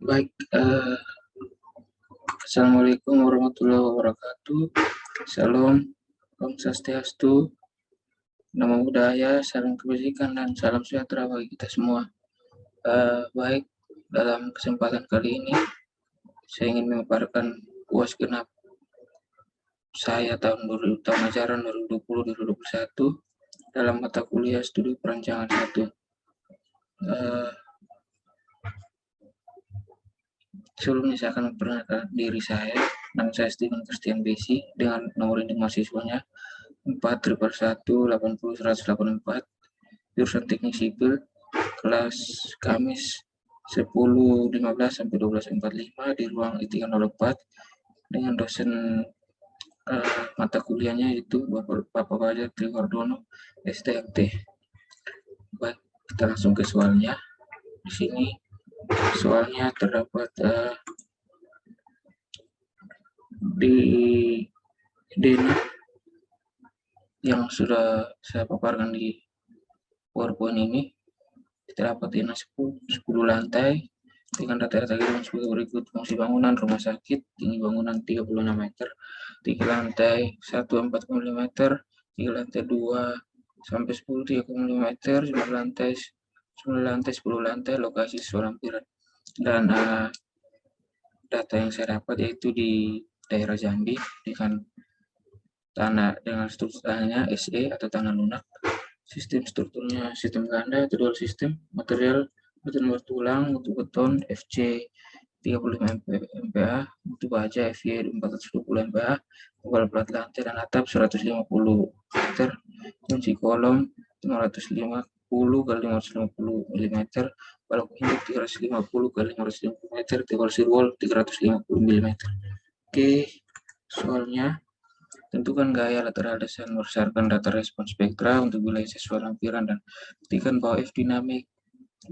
Baik, Assalamualaikum warahmatullahi wabarakatuh. Salam, Om Swastiastu, Namo Buddhaya, salam kebajikan dan salam sejahtera bagi kita semua. Baik, dalam kesempatan kali ini saya ingin memaparkan UAS genap saya tahun ajaran 2020-2021 dalam mata kuliah studi perancangan 1. Sebelumnya saya akan memperkenalkan diri saya. Nama saya Steven Christian Besi dengan nomor induk mahasiswanya 411180184, jurusan Teknik Sipil, kelas Kamis 10.15 sampai 12.45 di ruang I304 dengan dosen mata kuliahnya itu Bapak Fajar Triwardono, STMT. Baik, kita langsung ke soalnya. Di sini soalnya terdapat di Dena yang sudah saya paparkan di PowerPoint ini. Kita dapat Dena 10 lantai dengan data-data gedung sebagai berikut: fungsi bangunan rumah sakit, tinggi bangunan 36 meter, 3 lantai 1 4,5 meter, 3 lantai 2 sampai 10 3,5 meter, 9 lantai 10 lantai, lokasi sesuai lampiran. Dan data yang saya dapat yaitu di daerah Jambi dengan tanah dengan struktur tanahnya SE atau tanah lunak. Sistem strukturnya sistem ganda itu dual sistem, material beton bertulang, mutu beton FC 35 MPa, mutu baja FY 420 MPa, tebal plat lantai dan atap 150 meter, kunci kolom 550 kali 550 mm, balok induk 350 kali 550 meter, tebal sirwall 350 mm. Oke, soalnya tentukan gaya lateral desain berdasarkan data respons spektra untuk wilayah sesuai lampiran dan buktikan bahwa F dinamik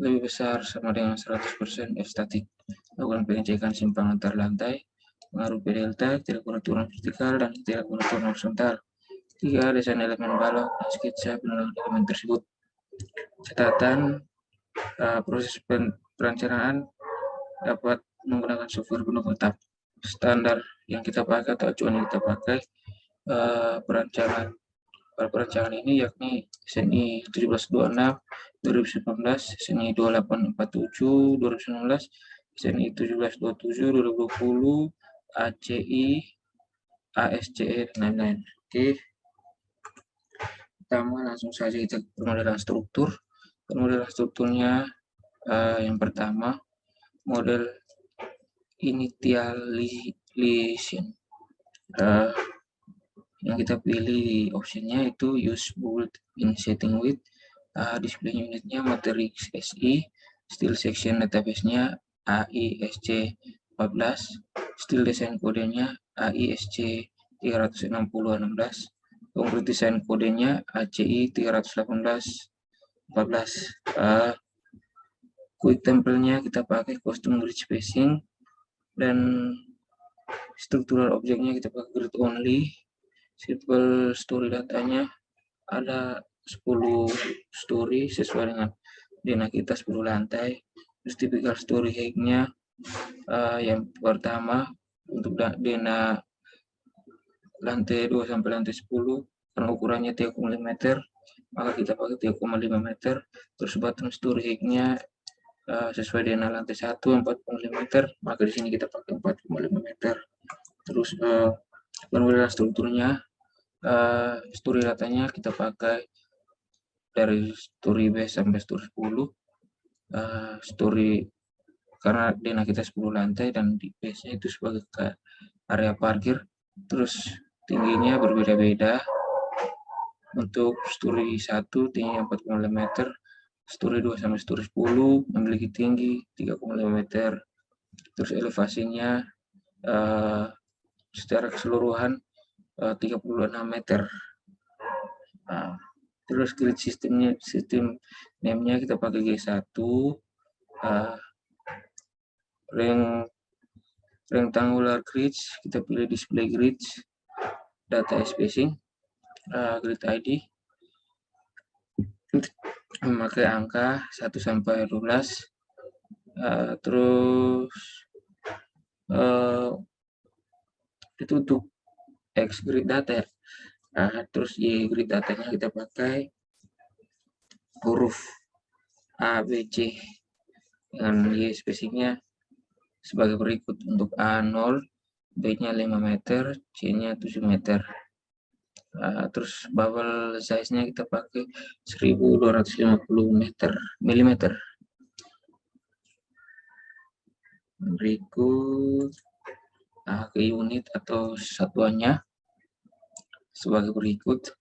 lebih besar sama dengan 100% F statik. Lakukan pengecekan simpang antar lantai, pengaruh P delta, tidak penentuan vertikal dan tidak penentuan horizontal. 3. Desain elemen balok dan skitsa penentuan elemen tersebut. Catatan, proses perencanaan dapat menggunakan software pendukung tetap. Standar yang kita pakai atau acuan yang kita pakai perancangan ini yakni SNI 1726 2019, SNI 2847 2019, SNI 1727 2020, ACI, ASCE, dan lain-lain. Oke, pertama langsung saja kita pemodelan struktur. Pemodelan strukturnya yang pertama model initialization. Yang kita pilih di optionnya itu use bold in setting with, display unitnya matrix SI, style section database-nya AISC 14, style design kodenya AISC 36016, konkret design kodenya ACI 318 14. Quick template-nya kita pakai custom grid spacing, dan struktural objeknya kita pakai grid only. Simple story datanya ada 10 story sesuai dengan Dena kita 10 lantai. Terus typical story height-nya yang pertama untuk Dena lantai 2 sampai lantai 10 karena ukurannya 3,5 meter, maka kita pakai 3,5 meter. Terus bottom story height-nya sesuai Dena lantai 1 4,5 meter, maka di sini kita pakai 4,5 meter. Terus penulisan strukturnya, story datanya kita pakai dari story base sampai story 10. Story karena Dena kita 10 lantai dan di base-nya itu sebagai area parkir. Terus tingginya berbeda-beda. Untuk story 1 tingginya 4,5 meter, story 2 sampai story 10 memiliki tinggi 3,5 meter. Terus elevasinya secara keseluruhan 36 meter. Terus grid sistem name-nya kita pakai G1, rectangular grids kita pilih display grids, data spacing, grid ID memakai angka 1 sampai 12, Terus itu untuk X grid data ya. Terus Y grid datanya kita pakai huruf A, B, C dengan Y spacingnya sebagai berikut. Untuk A 0, B-nya 5 meter, C-nya 7 meter. Terus bubble size-nya kita pakai 1250 mm. Berikut ke unit atau satuannya sebagai berikut.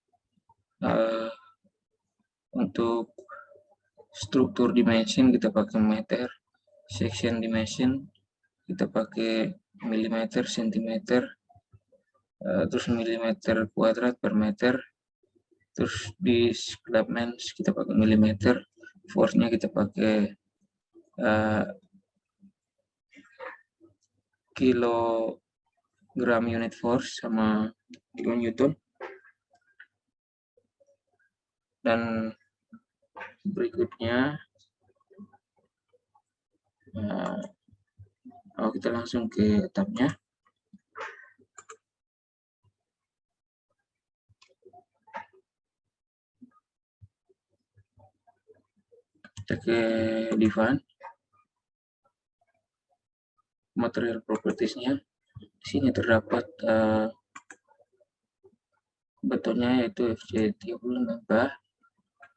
Untuk struktur dimension kita pakai meter, section dimension kita pakai milimeter, sentimeter, terus milimeter kuadrat per meter. Terus di displacement kita pakai milimeter, force-nya kita pakai kilogram unit force sama kilonewton. Dan berikutnya kita langsung ke tabnya. Kita ke define material properties-nya. Di sini terdapat betonnya yaitu FC30 MPa.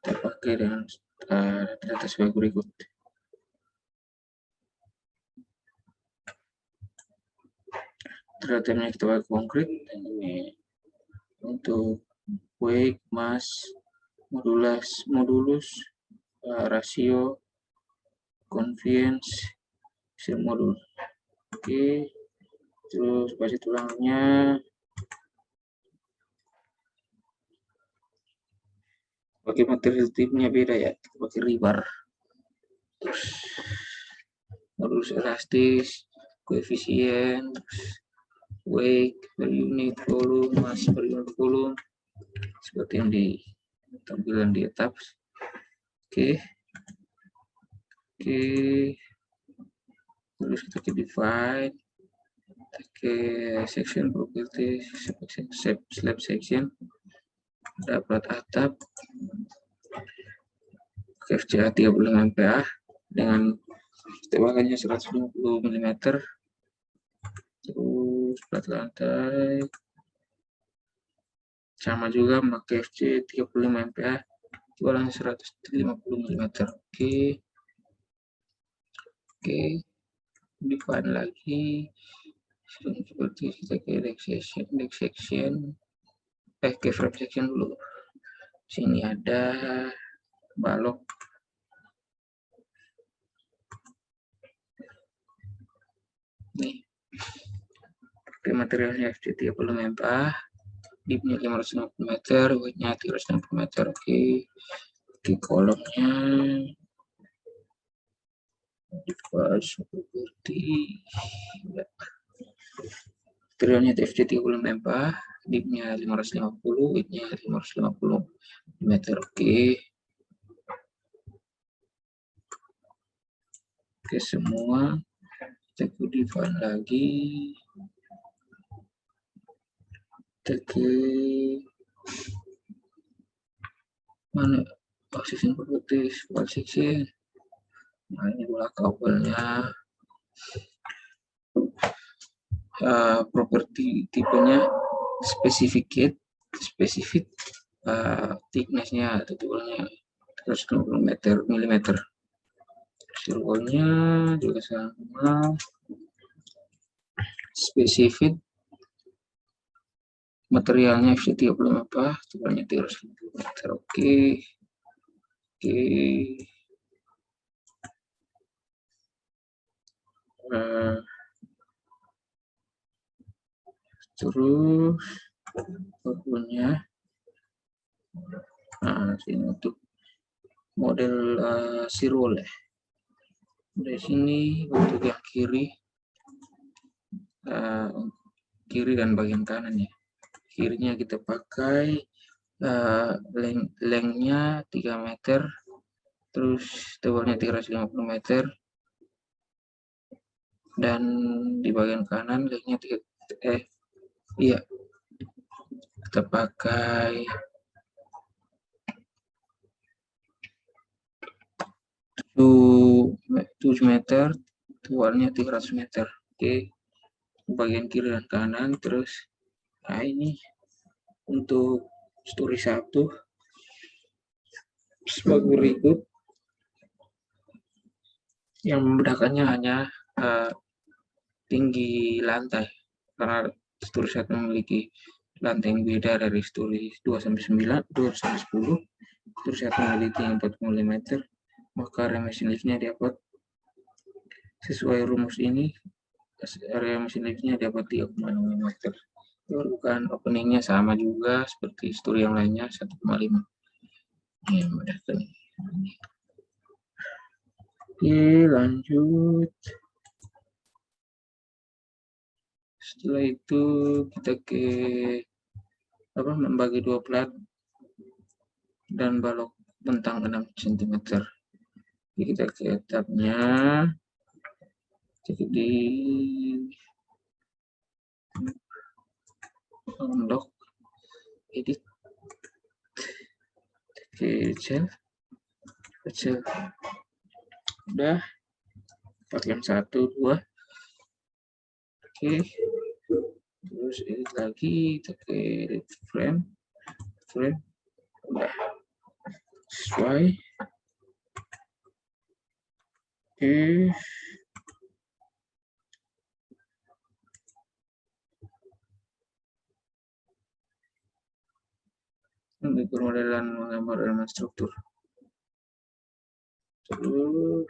Kita pakai dengan data sebagai berikut. Datanya kita pakai konkret. Ini untuk weight, mass, modulus, rasio, convenience, modul. Oke. Terus basi tulangnya pakai material tipnya beda ya, kita pakai rebar. Terus modulus elastis, koefisien, weight per unit volume, mass per unit volume, seperti yang ditampilkan di tab. Oke. Terus kita ke define, kita ke section property, slab section, dapat atap FCA 35 MPa dengan tembakannya 150 mm. Terus plat lantai sama juga memakai FC 35 MPa, jualan 150 mm. Oke, define lagi seperti kita ke deck section, ke frame section dulu. Sini ada balok. Nih, materialnya FC 30 MPa, deepnya 560 meter, weightnya 360 meter. Oke, kolomnya seperti ya. Materialnya FC 30 MPa, deepnya 550, weightnya 550 meter. Oke, semua. Kita ke define lagi, kita ke mana section properties, wall section. Nah, ini bola kabelnya, properti tipenya specific, thickness-nya atau tebalnya 120 mm. Circle-nya juga sama, spesifik, materialnya FC 30 apa, tebalnya 350 meter. Oke. Terus bukunya, sini untuk model sirol ya. Dari sini untuk yang kiri dan bagian kanan ya. Kirinya kita pakai lengthnya 3 meter, terus tebalnya 350 meter, dan di bagian kanan linknya kita pakai 7 meter, luarnya 300 meter. Oke, bagian kiri dan kanan. Terus ini untuk story 1 sebagai berikut. Yang membedakannya hanya tinggi lantai, karena story 1 memiliki lantai yang beda dari story 2-9, 2-10. Story 1 memiliki 45 meter, maka area mesin liftnya dapat sesuai rumus ini, area mesin liftnya dapat 3,6 meter. Bukan openingnya sama juga seperti story yang lainnya 1,5. Ini membedakan. Oke, lanjut. Setelah itu kita membagi 2 plat dan balok bentang 6 cm. Jadi kita ke etapnya. Jadi di unlock, edit, kecil, udah bagian 1, 2. Oke, terus edit lagi, kita ke edit frame, udah sesuai. Oke, untuk permodelan menggambar elemen struktur. Terus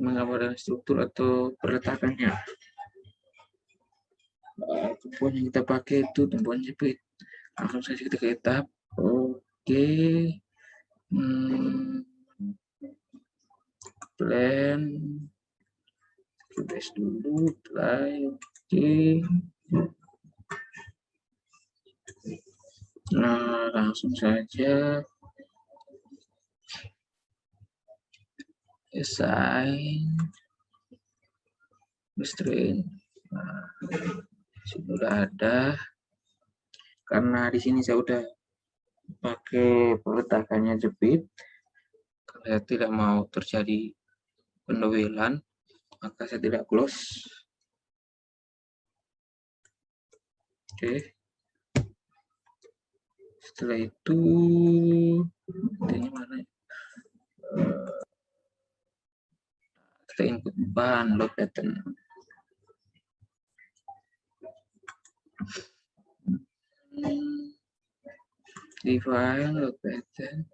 menggambar struktur atau perletakannya. Tumpuan yang kita pakai itu tumpuan jepit. Langsung saja kita ke etap. Oke, plan, base dulu, play. Oke. Nah, langsung saja assign restraint. Nah, sudah ada. Karena di sini saya udah pakai peletakannya jepit, saya tidak mau terjadi pendowelan, maka saya tidak close. Oke. Setelah itu ini mana? Kita input bahan load pattern. Define load pattern.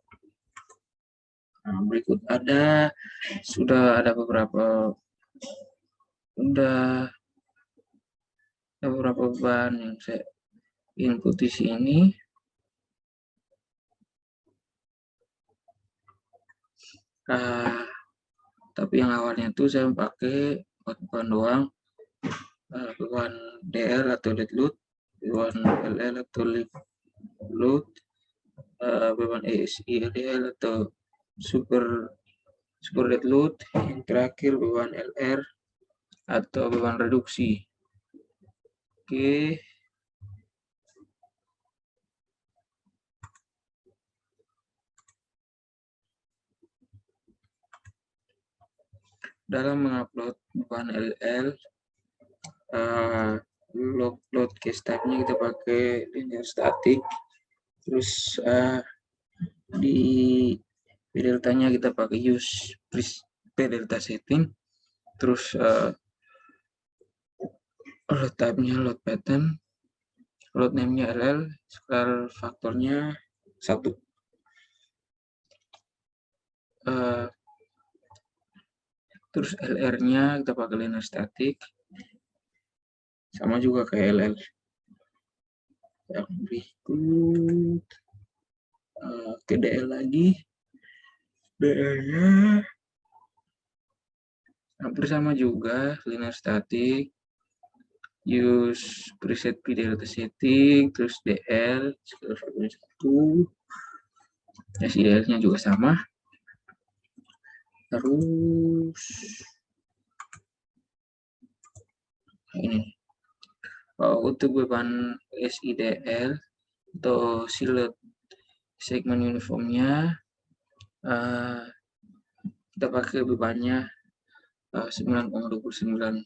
Nah, berikut sudah ada beberapa bahan yang saya input di sini. Tapi yang awalnya itu saya pakai beban doang, beban DL atau dead load, beban LL atau lift load, beban ESI-LDL atau super dead load, yang terakhir beban LR atau beban reduksi. Oke. Dalam mengupload beban LL, load case type-nya kita pakai linear static. Terus di p-delta-nya kita pakai use p-delta setting. Terus load type-nya load pattern, load name-nya LL, scale faktornya 1. Terus LR-nya kita pakai linear static, sama juga kayak LL. Yang berikut ke DL lagi, DL-nya hampir sama juga, linear static, use preset p-delta setting, terus DL scale faktornya 1, SIDL-nya juga sama. Terus ini untuk beban SIDL atau silet segmen uniformnya kita pakai bebannya 9,29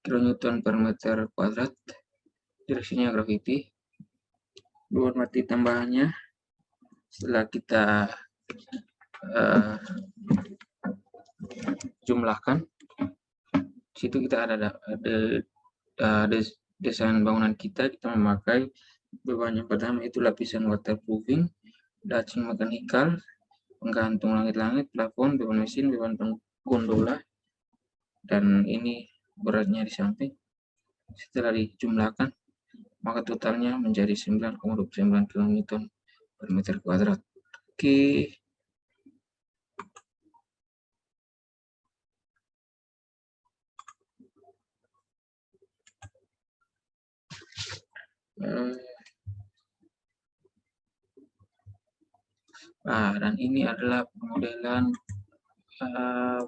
kN per meter kuadrat, direksinya graviti. Dua mati tambahannya setelah kita jumlahkan, situ kita ada desain bangunan kita memakai beban yang pertama itu lapisan waterproofing, daching mekanikal, penggantung langit-langit, plafon, beban mesin, beban gondola, dan ini beratnya di samping. Setelah dijumlahkan, maka totalnya menjadi 9,29 kN per meter kuadrat. Oke. Dan ini adalah pemodelan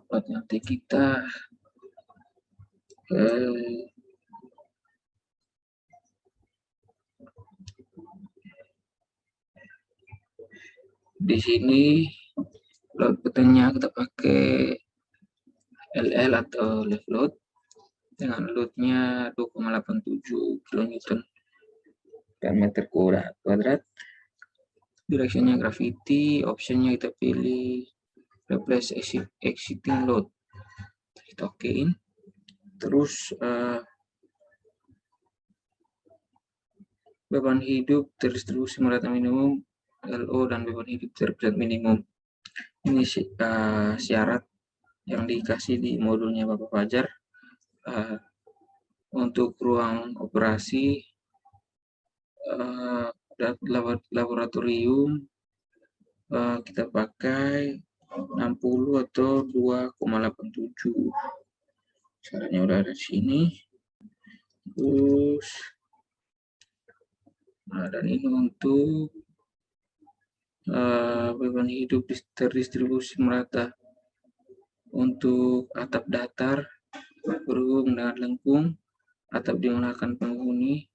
buat nanti kita di sini load buttonnya kita pakai LL atau lift load dengan loadnya 2,87 kN per meter kuadrat. Direksinya gravity, optionnya kita pilih replace exiting load, kita okein. Terus beban hidup terdistribusi merata minimum, LO, dan beban hidup terberat minimum. Ini syarat yang dikasih di modulnya Bapak Fajar. Untuk ruang operasi laboratorium kita pakai 60 atau 2,87. Syaratnya udah ada di sini. Terus dan ini untuk beban hidup terdistribusi merata untuk atap datar berhubung dengan lengkung, atap digunakan penghuni,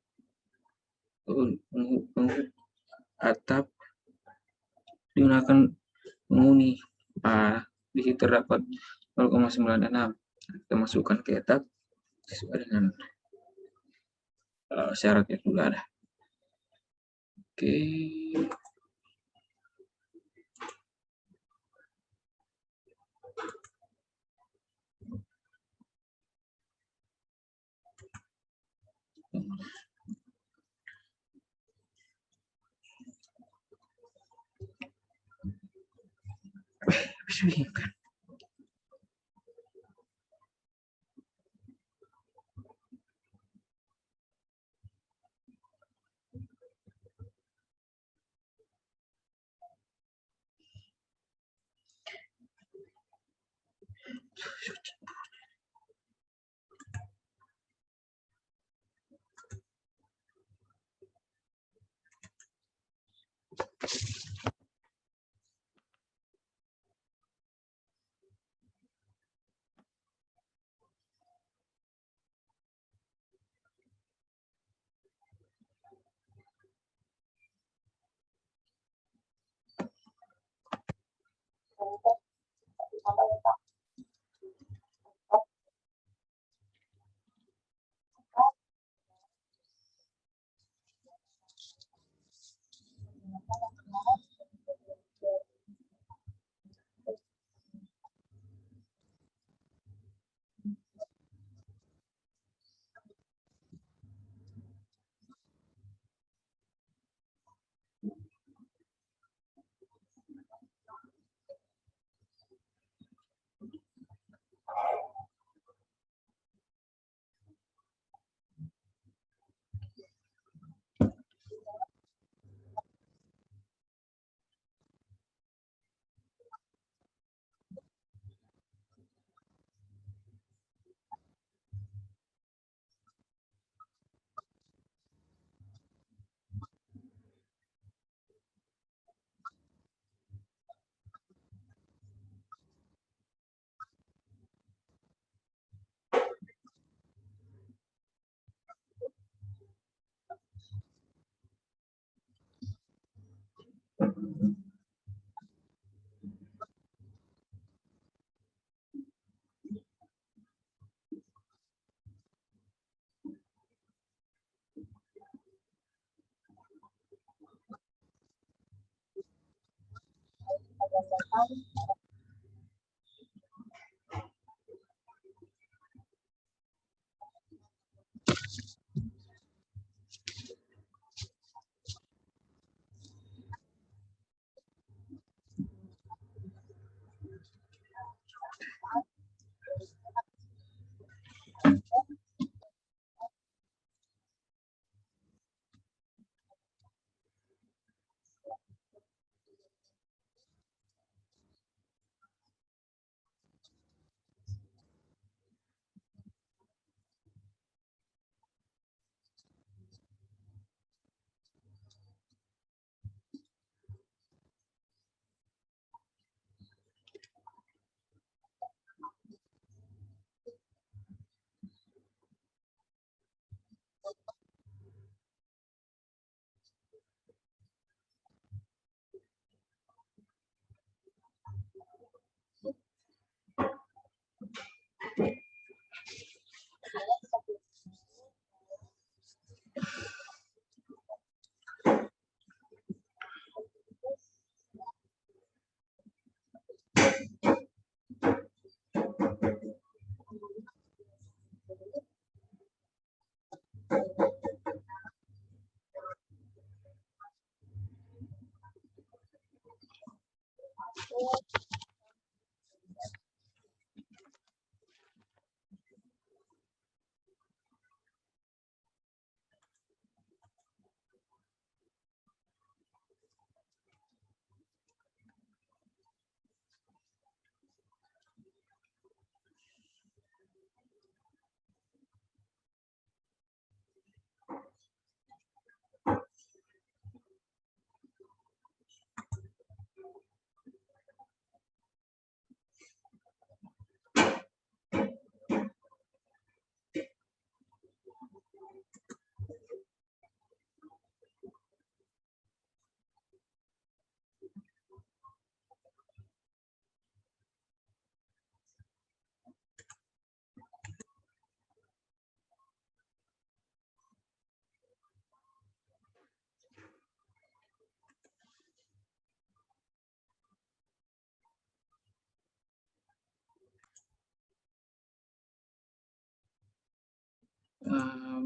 atap digunakan penghuni. Di situ terdapat 0,96. Kita masukkan ke atap sesuai dengan syarat yang sudah ada. Oke. Bismillah.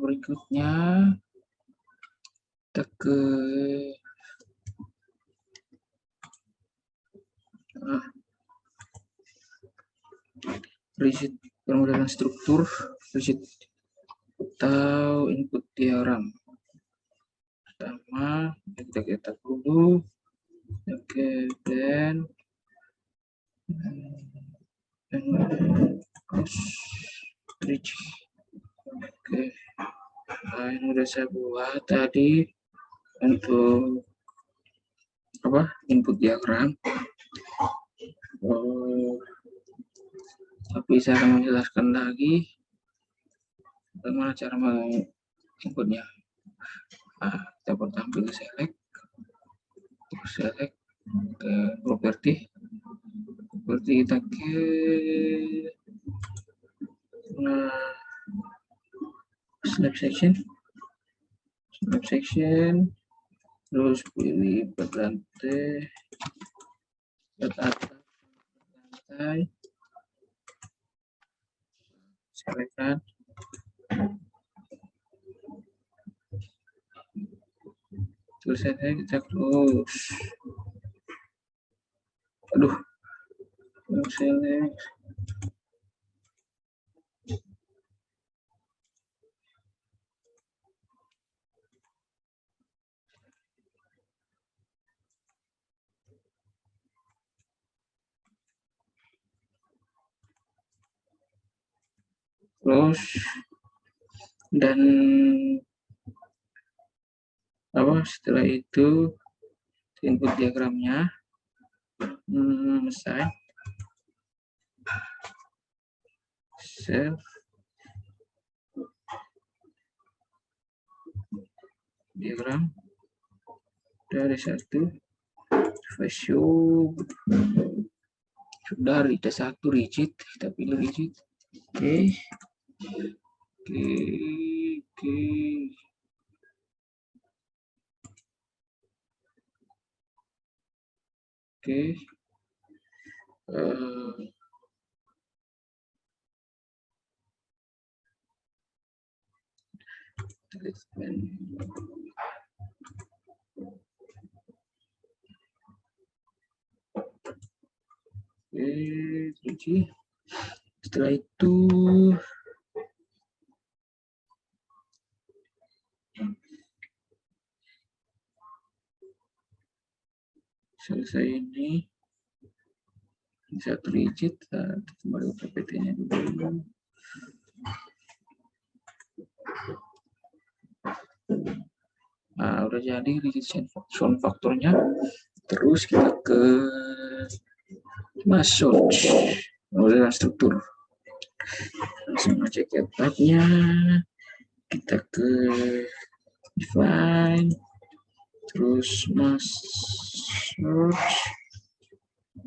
Berikutnya kita ke riset permodalan struktur, riset atau input diagram. Pertama kita cetak dulu, oke, dan bridge. Oke, nah, ini udah saya buat tadi untuk input diagram. Tapi saya akan menjelaskan lagi bagaimana cara menginputnya. Nah, kita pertama pilih select ke properti kita ke snap section, terus pilih berlantai, select, terus kita close. Aduh, select. Dan setelah itu input diagramnya, save diagram dari satu sudah ada satu rigid, kita pilih rigid. Oke. eh, setelah itu selesai ini satu rigid, kita kembali ke PPT-nya dulu. Nah, udah jadi rigid sound faktornya. Terus kita ke masuk model struktur. Langsung aja ke tab-nya. Kita ke define, terus masuk,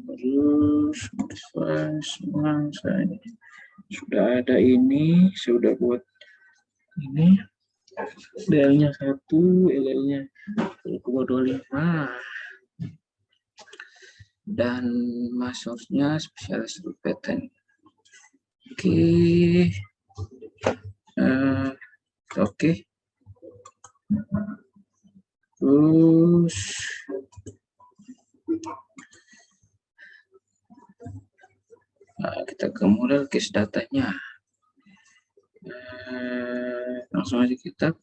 terus define semua. Sudah ada ini, sudah buat ini. DL-nya 1, LL-nya 225. Dan masuknya spesialis pattern. Oke. Oke. Terus kita ke model case datanya. Langsung aja kita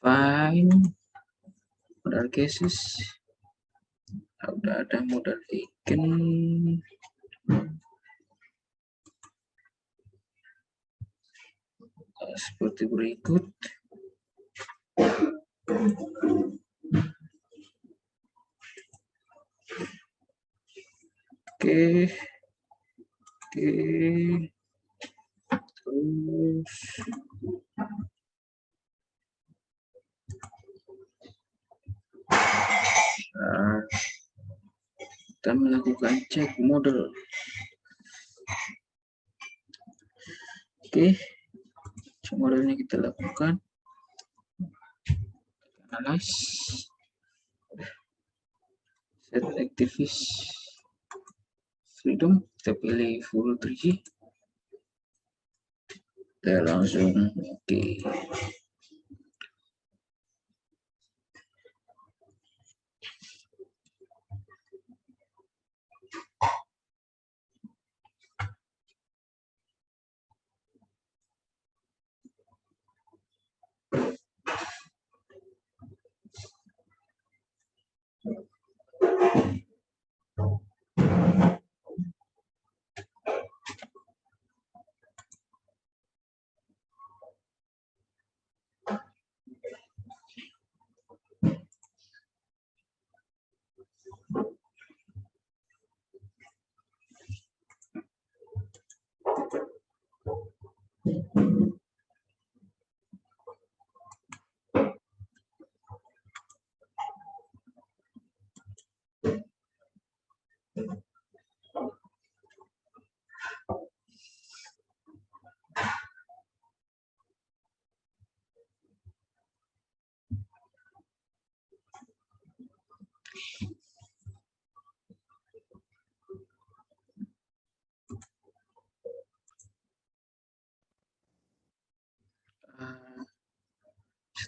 find model cases. Udah ada model icon seperti berikut. Oke. Terus kita melakukan cek model. Oke, cek modelnya kita lakukan. Analyze, set activist freedom, kita pilih full 3G. Kita langsung oke.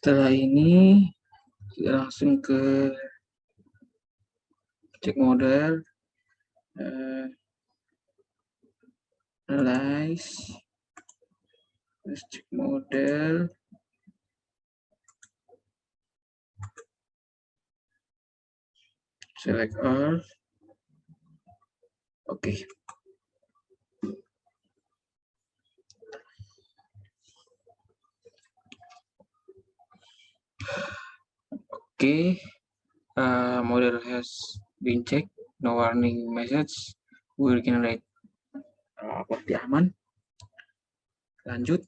Setelah ini kita langsung ke cek model, analyze, terus cek model, select all. Oke. Oke, model has been checked, no warning message will generate. Berarti aman. Lanjut.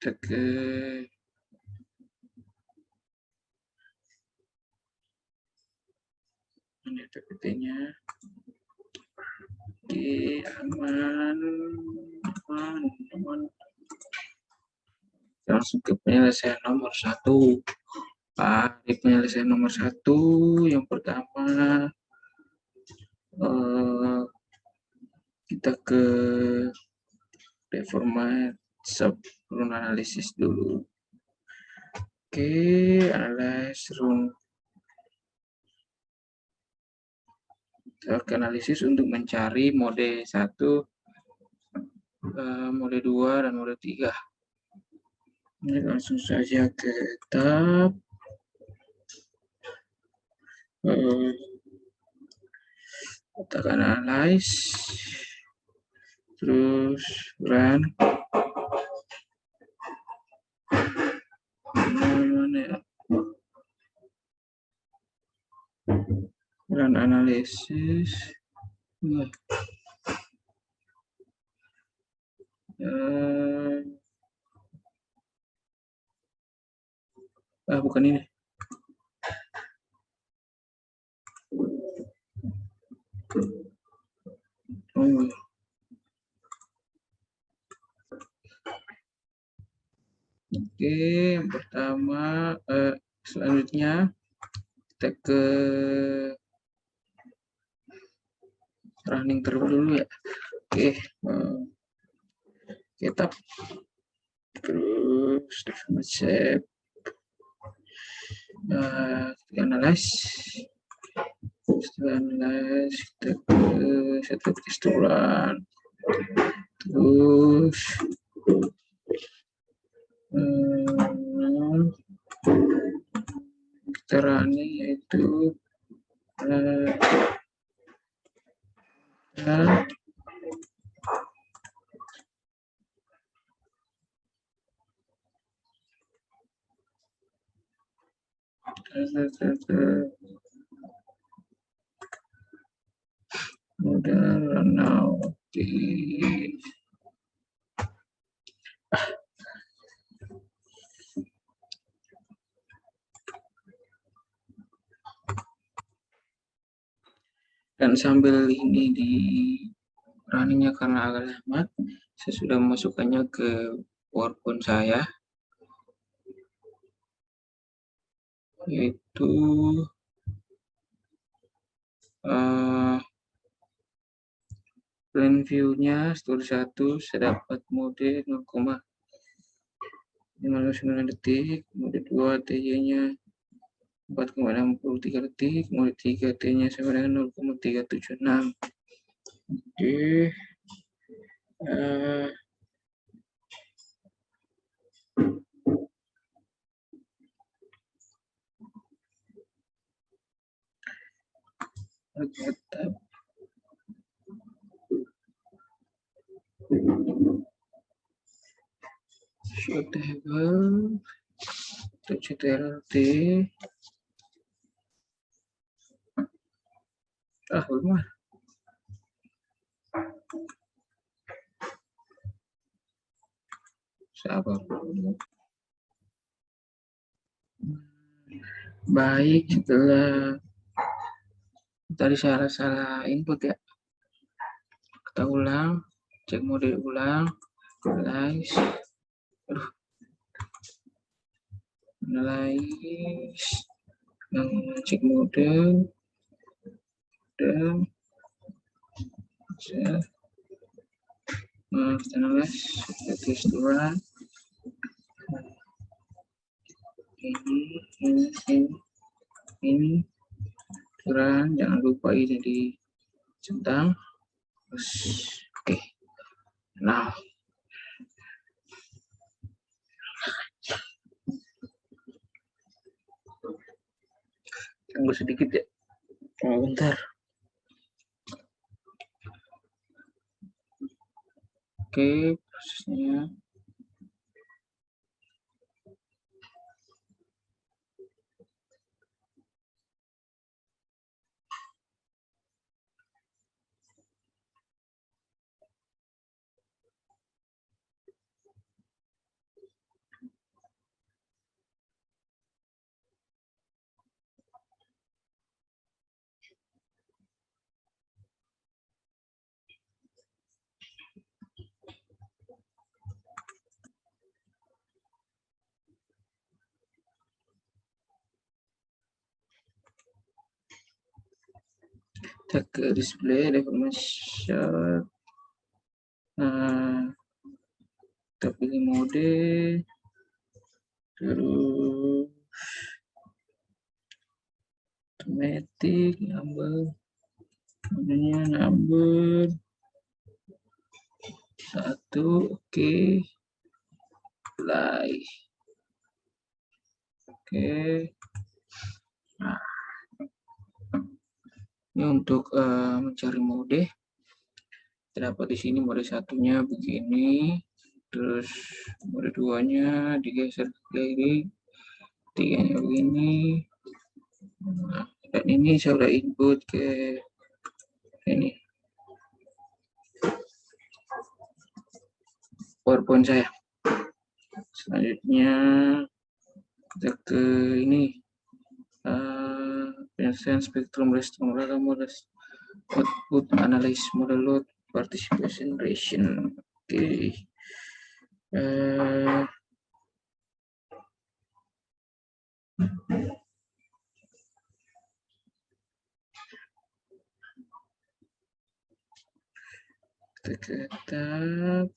Kita ke ini PPT-nya. Oke, aman. Langsung ke penyelesaian nomor 1. Di penyelesaian nomor 1 yang pertama kita ke deformat rune analisis dulu. Oke, analyze rune. Kita analisis untuk mencari mode 1, mode 2, dan mode 3. Ini langsung saja ke tab. Tekan analyze, terus run. Mana ya? Run analisis. Bukan ini. Oke, yang pertama, selanjutnya kita ke running terlebih dulu ya. Oke, kita terus shape, analyze, setelah analyze kita ke setup restoran, terus kita running yaitu modal now dan sambil ini di runningnya karena agak lama, saya sudah memasukkannya ke PowerPoint saya, yaitu plan view-nya story 1 saya dapat mode 0,59 detik, mode 2 TJ-nya 4,63 detik, mode 3 T-nya sama dengan 0,376. Oke. Tab. Show table, CTRL-T. Belum. Sabar dulu. Baik, setelah tadi salah input ya, kita ulang, cek mode ulang, analyze, cek mode, dan analyze, restoran, ini ukuran, jangan lupa ini dicentang. Oke. Nah, tunggu sedikit ya. Bentar. Oke, prosesnya. Kita ke display development shot. Kita pilih mode, terus automatic number, modenya number 1, oke. Play. Oke. Nah, ini untuk mencari mode. Terdapat di sini mode satunya begini, terus mode 2-nya digeser ke kiri, 3-nya begini. Nah, dan ini saya sudah input ke ini PowerPoint saya. Selanjutnya kita ke ini penyelesaian spektrum respon modus output analysis model load participation ration. Oke. Kita ke tab.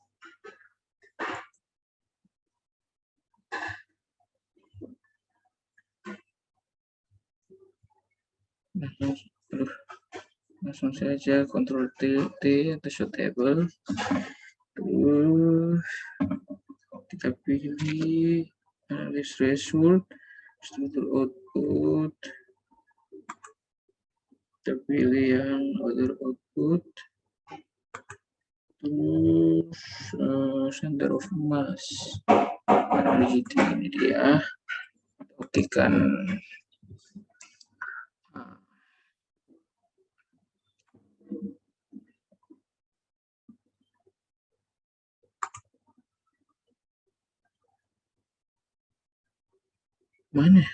Langsung saja Ctrl T atau show table. Terus kita pilih analysis result, struktur output. Kita pilih yang order output. Terus center of mass. Ini dia. Oke kan. Mana?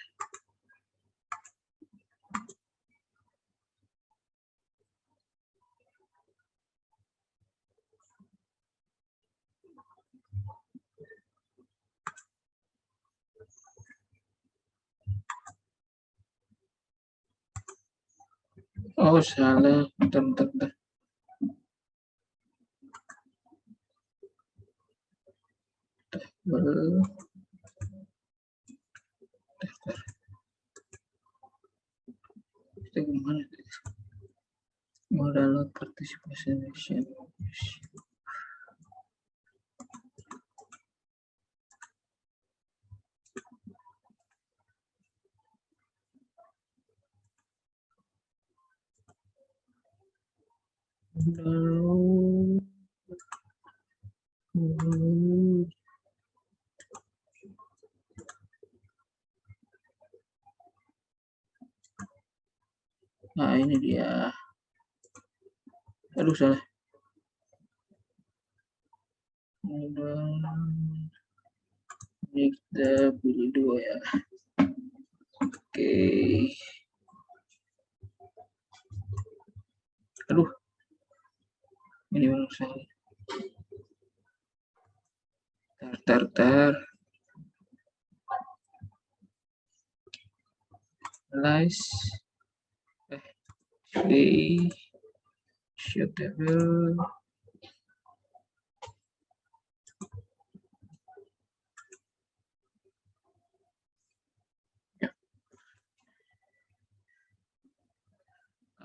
Oh, salah. Bentar. Kita gimana? Modal load participation ration. Lalu nah ini dia. Aduh salah. Ini kita pilih 2 ya. Oke. Aduh. Ini belum saya. Tar. Analyze. Show table.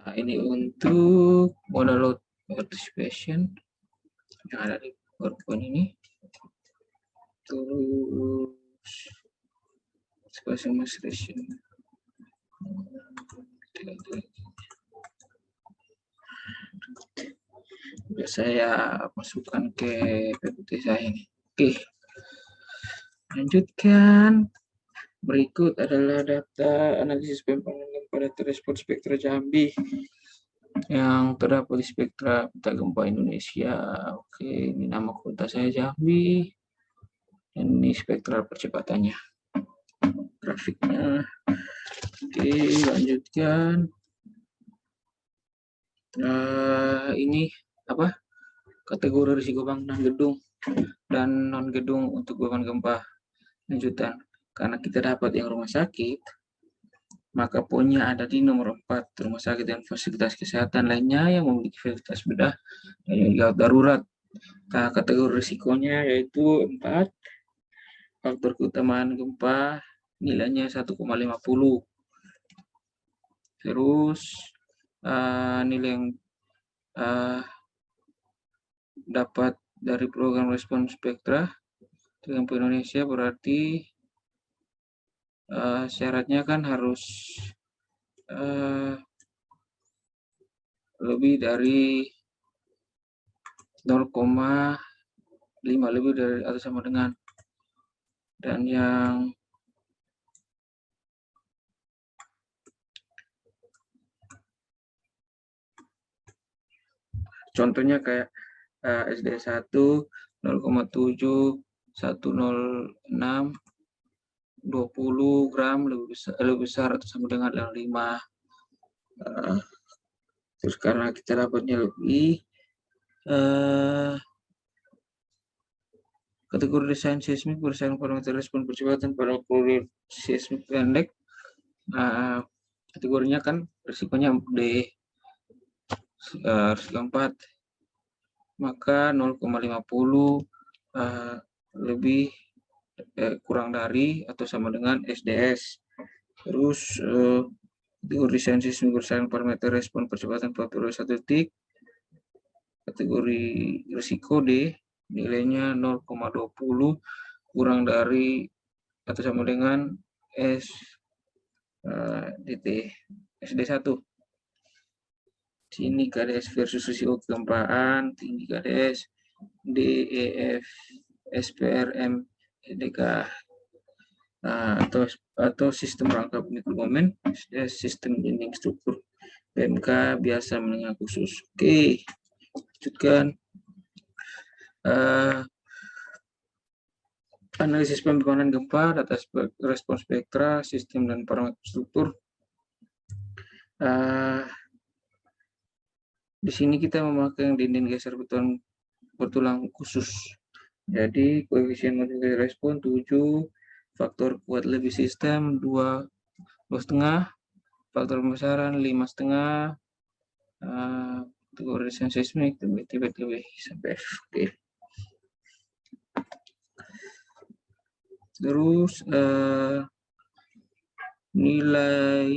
Nah, ini untuk modal load participation yang ada di PowerPoint ini. Terus participation mass ration. Sudah saya masukkan ke PPT saya ini. Oke. Lanjutkan. Berikut adalah data analisis pembangunan pada respon spektra Jambi yang terdapat di spektra peta gempa Indonesia. Oke, ini nama kota saya Jambi. Dan ini spektra percepatannya. Grafiknya. Oke, lanjutkan. Ini apa? Kategori risiko bangunan gedung dan non gedung untuk beban gempa. Lanjutan. Karena kita dapat yang rumah sakit, maka poinnya ada di nomor 4, rumah sakit dan fasilitas kesehatan lainnya yang memiliki fasilitas bedah dan gawat darurat. Nah, kategori risikonya yaitu 4, faktor keutamaan gempa nilainya 1,50. Terus nilai yang dapat dari program respon spektra dengan Indonesia berarti syaratnya kan harus lebih dari 0,5, lebih dari atau sama dengan, dan yang contohnya kayak SD1 0,7, 106, 20 gram lebih besar atau sama dengan yang 5. Terus karena kita dapatnya lebih, kategori desain seismik berdasarkan parameter respon percepatan pada kategori seismik pendek, kategorinya kan risikonya D, risiko 4, maka 0,50 lebih kurang dari atau sama dengan SDS. Terus kategori desain seismik berdasarkan parameter respon percepatan pada periode 1 detik, kategori risiko D, nilainya 0,20 kurang dari atau sama dengan DT SD1. Sini KDS versus risiko kegempaan, tinggi KDS, DEF, SPRM, EDK, atau sistem rangkap mikromomen, sistem dinding struktur PMK biasa menengah khusus. Oke, lanjutkan. Analisis pembangunan gempa, data respon spektra, sistem dan parameter struktur. Di sini kita memakai yang dinding geser bertulang khusus. Jadi koefisien modifikasi respon 7, faktor kuat lebih sistem 2,5, faktor pembesaran 5,5, kategori desain seismik TB sampai F. Oke. Terus nilai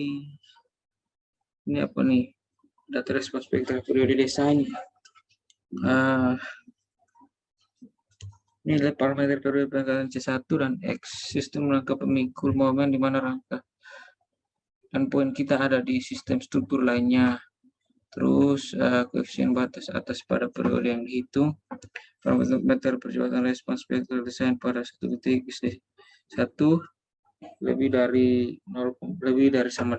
ini apa nih? Data respon spektra periode desain. Nilai parameter periode pengangkatan C1 dan X, sistem rangka pemikul momen di mana rangka dan poin kita ada di sistem struktur lainnya. Terus koefisien batas atas pada periode yang dihitung, parameter percepatan respons spektral desain pada 1 detik SD1 lebih dari sama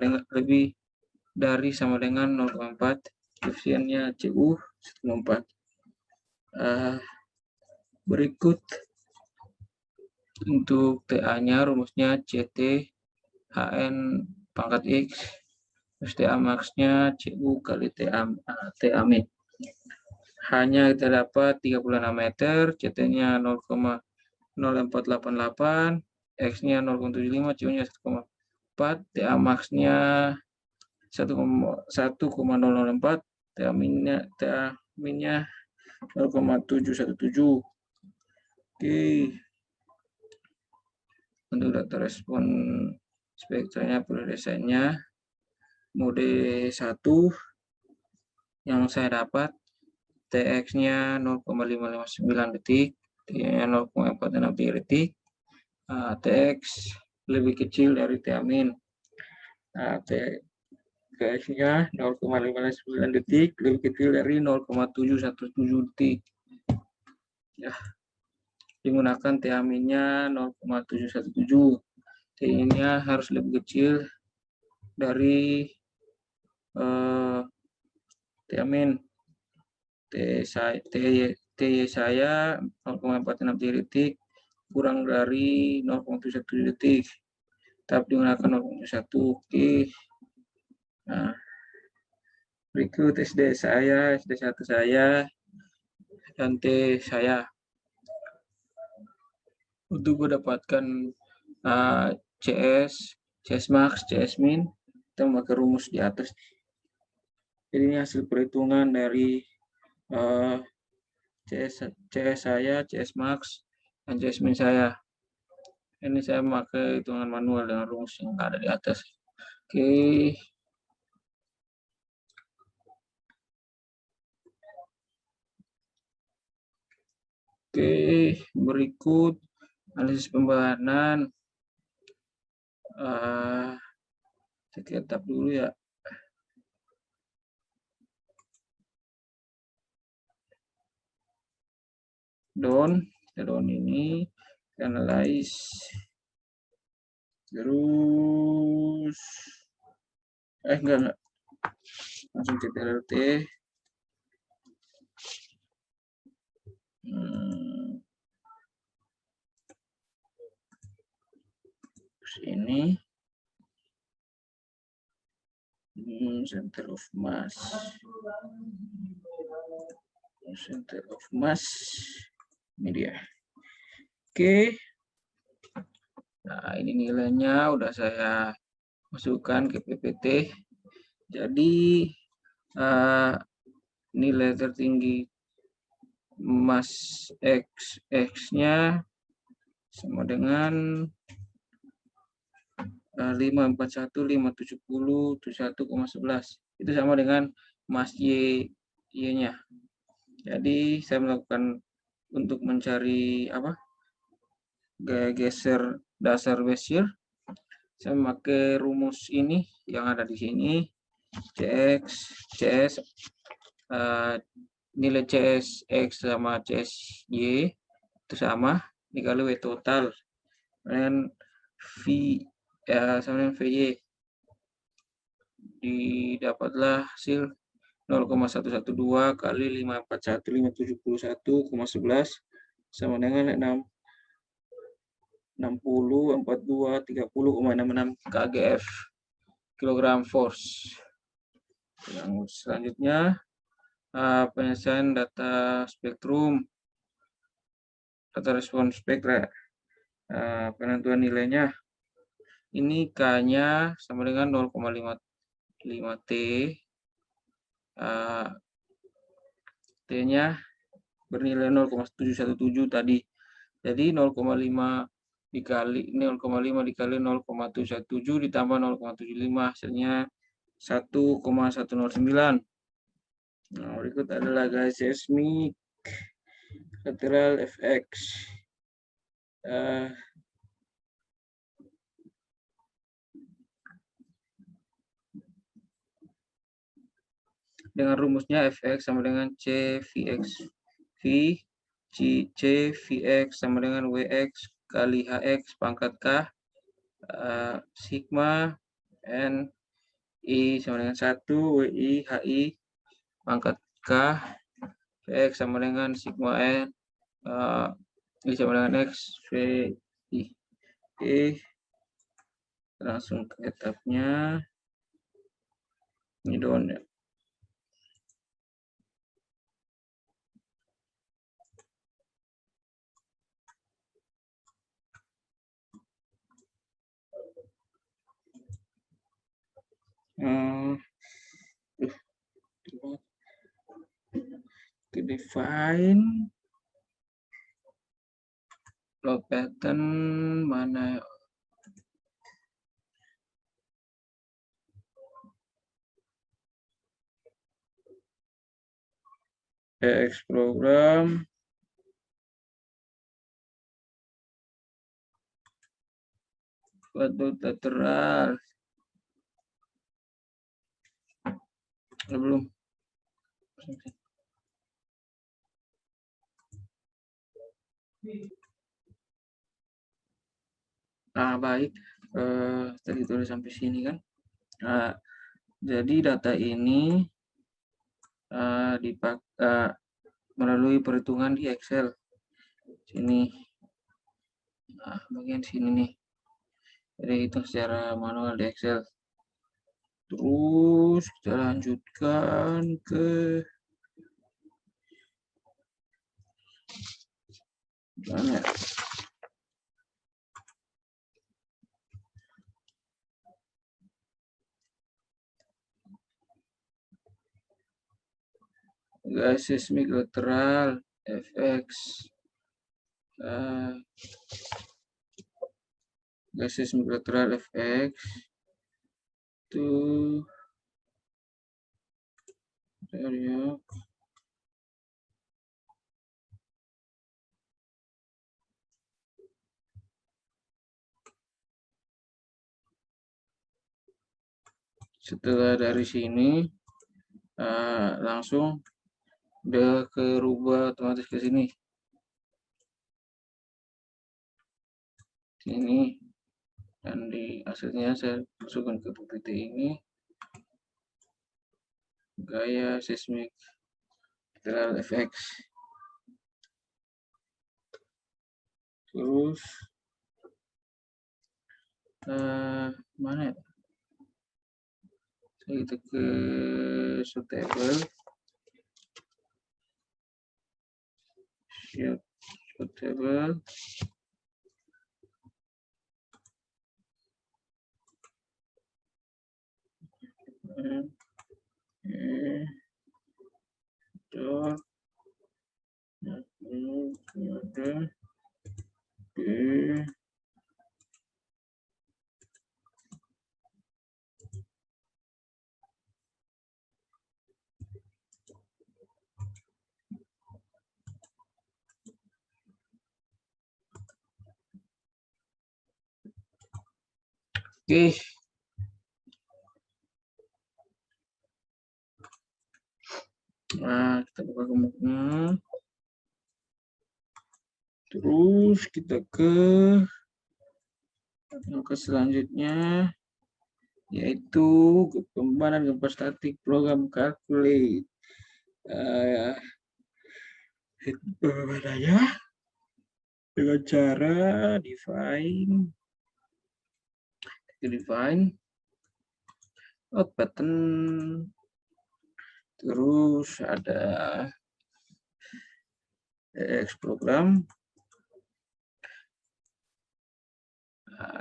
dengan 0,4, koefisiennya CU 1,4. Berikut untuk TA-nya rumusnya CT HN pangkat X, terus TA max-nya CU kali TA min. Hanya kita dapat 36 meter, CT-nya 0,0488, X-nya 0,75, CU-nya 1,4, TA max-nya 1,004, TA min-nya 0,717. Oke. Untuk data respon spektranya periode desainnya mode 1 yang saya dapat, TX-nya 0,559 detik, T-nya 0,463 detik, TX lebih kecil dari TA min. TX-nya 0,559 detik lebih kecil dari 0,717 detik. Ya, digunakan TA min-nya 0,717. T-nya harus lebih kecil dari TA min. TY saya 0,463 detik kurang dari 0,717 detik. Tetap digunakan 0,1. Oke. Nah, berikut SD saya, SD1 saya, dan T saya. Untuk mendapatkan CS max, CS min, kita memakai rumus di atas. Jadi ini hasil perhitungan dari CS saya, CS max, dan CS min saya. Ini saya memakai hitungan manual dengan rumus yang ada di atas. Oke. Oke, berikut analisis pembahanan. Saya tab dulu ya. Down ini analyze. Terus enggak. Langsung CTRL-T. Ini center of mass, ini dia. Oke, nah ini nilainya udah saya masukkan ke PPT. Jadi nilai tertinggi mass X-nya sama dengan 541, 570, 71,11. Itu sama dengan mass Y-nya. Jadi saya melakukan untuk mencari gaya geser dasar Bezier. Saya memakai rumus ini yang ada di sini. CS nilai CS X sama CS Y itu sama dikali W total dengan V sama dengan VY, didapatlah hasil 0,112 kali 541, 571,11 sama dengan 60, 42, 30,66 kgf kilogram force. Yang selanjutnya penyelesaian data spektrum, data respon spektra, penentuan nilainya. Ini K-nya sama dengan 0,55 T, T-nya bernilai 0,717 tadi. Jadi 0,5 dikali 0,717 ditambah 0,75 hasilnya 1,109. Nah, berikut adalah gaya seismik lateral FX. Dengan rumusnya Fx sama dengan CVX V, CVX sama dengan Wx kali Hx pangkat K, sigma N I sama dengan 1, WI HI pangkat K, Vx sama dengan sigma N I sama dengan X, VI. Oke, langsung ke etapnya. Ini doang ya. To define load pattern mana X program buat lateral belum. Nah, baik, tadi tulis sampai sini kan. Nah, jadi data ini dipakai melalui perhitungan di Excel. Sini, nah, bagian sini nih. Jadi hitung secara manual di Excel. Terus kita lanjutkan ke mana? seismik lateral fx, gaya seismik lateral fx itu ya, setelah dari sini langsung udah kerubah otomatis ke sini dan di hasilnya saya masukkan ke titik ini gaya seismik lateral fx. Terus mana ya? Kita ke suitable, suitable, Oke. Nah, kita buka gemuknya. Terus kita ke angka selanjutnya, yaitu pembanan gempa statik program calculate. Pembanannya dengan cara define out pattern, terus ada X program.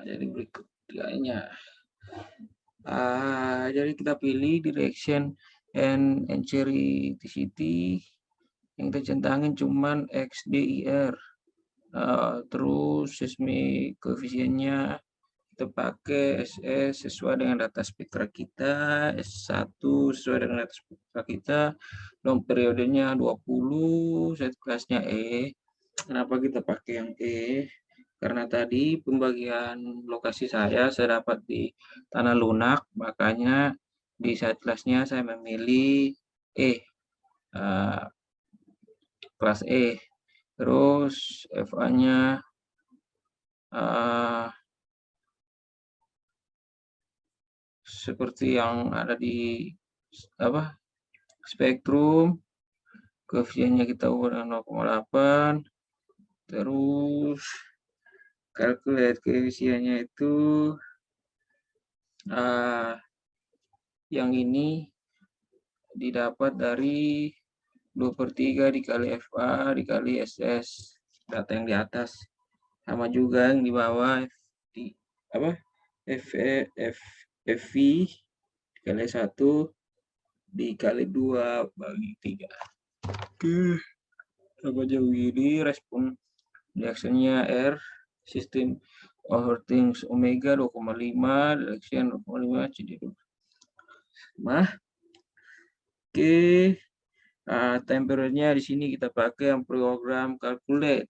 Jadi berikut tiganya. Jadi kita pilih direction and entry yang kita centangin cuman XDIR. Terus seismik koefisiennya kita pakai SS sesuai dengan data spektra kita, S1 sesuai dengan data spektra kita, long periodenya 20, set kelasnya E. Kenapa kita pakai yang E? Karena tadi pembagian lokasi saya dapat di Tanah Lunak, makanya di set kelasnya saya memilih E, kelas E. Terus FA-nya seperti yang ada di spektrum, koefisiennya kita ubah dengan 0,8. Terus calculate koefisiennya itu yang ini didapat dari 2/3 dikali FA dikali SS, data yang di atas. Sama juga yang di bawah FV dikali 1 dikali 2/3. Oke, coba jauh ini respon reaksinya R, sistem overthink omega 2,5, direction 2,5, CD2. Oke, temperaturenya di sini kita pakai yang program calculate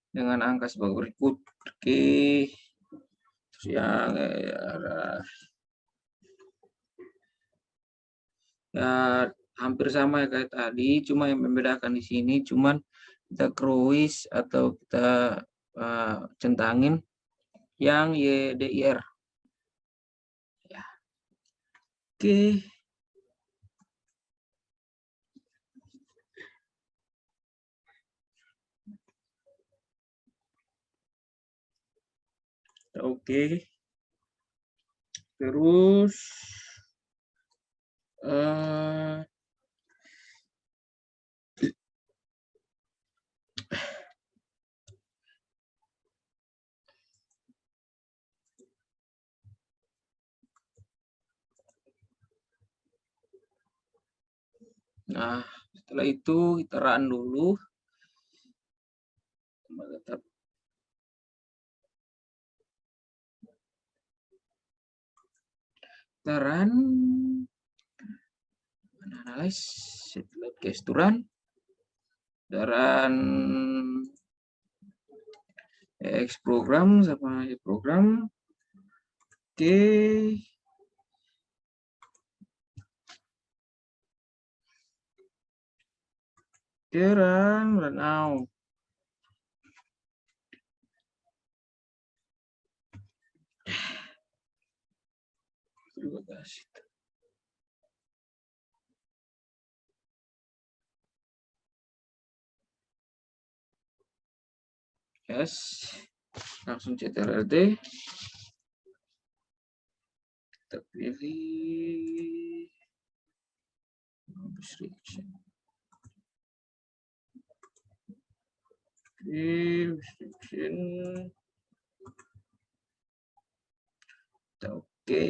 dengan angka sebagai berikut. Oke, terus yang hampir sama ya kayak tadi, cuma yang membedakan di sini cuman kita cruise atau kita centangin yang YDIR. Ya. Oke. Oke. Terus Nah, setelah itu kita run dulu. Kita run, analyze, setelah case to run, dan X program sama Y program. Oke. Run now. Terima kasih. Yes, langsung CTRL-D. Kita pilih restriction. Restriction. Oke.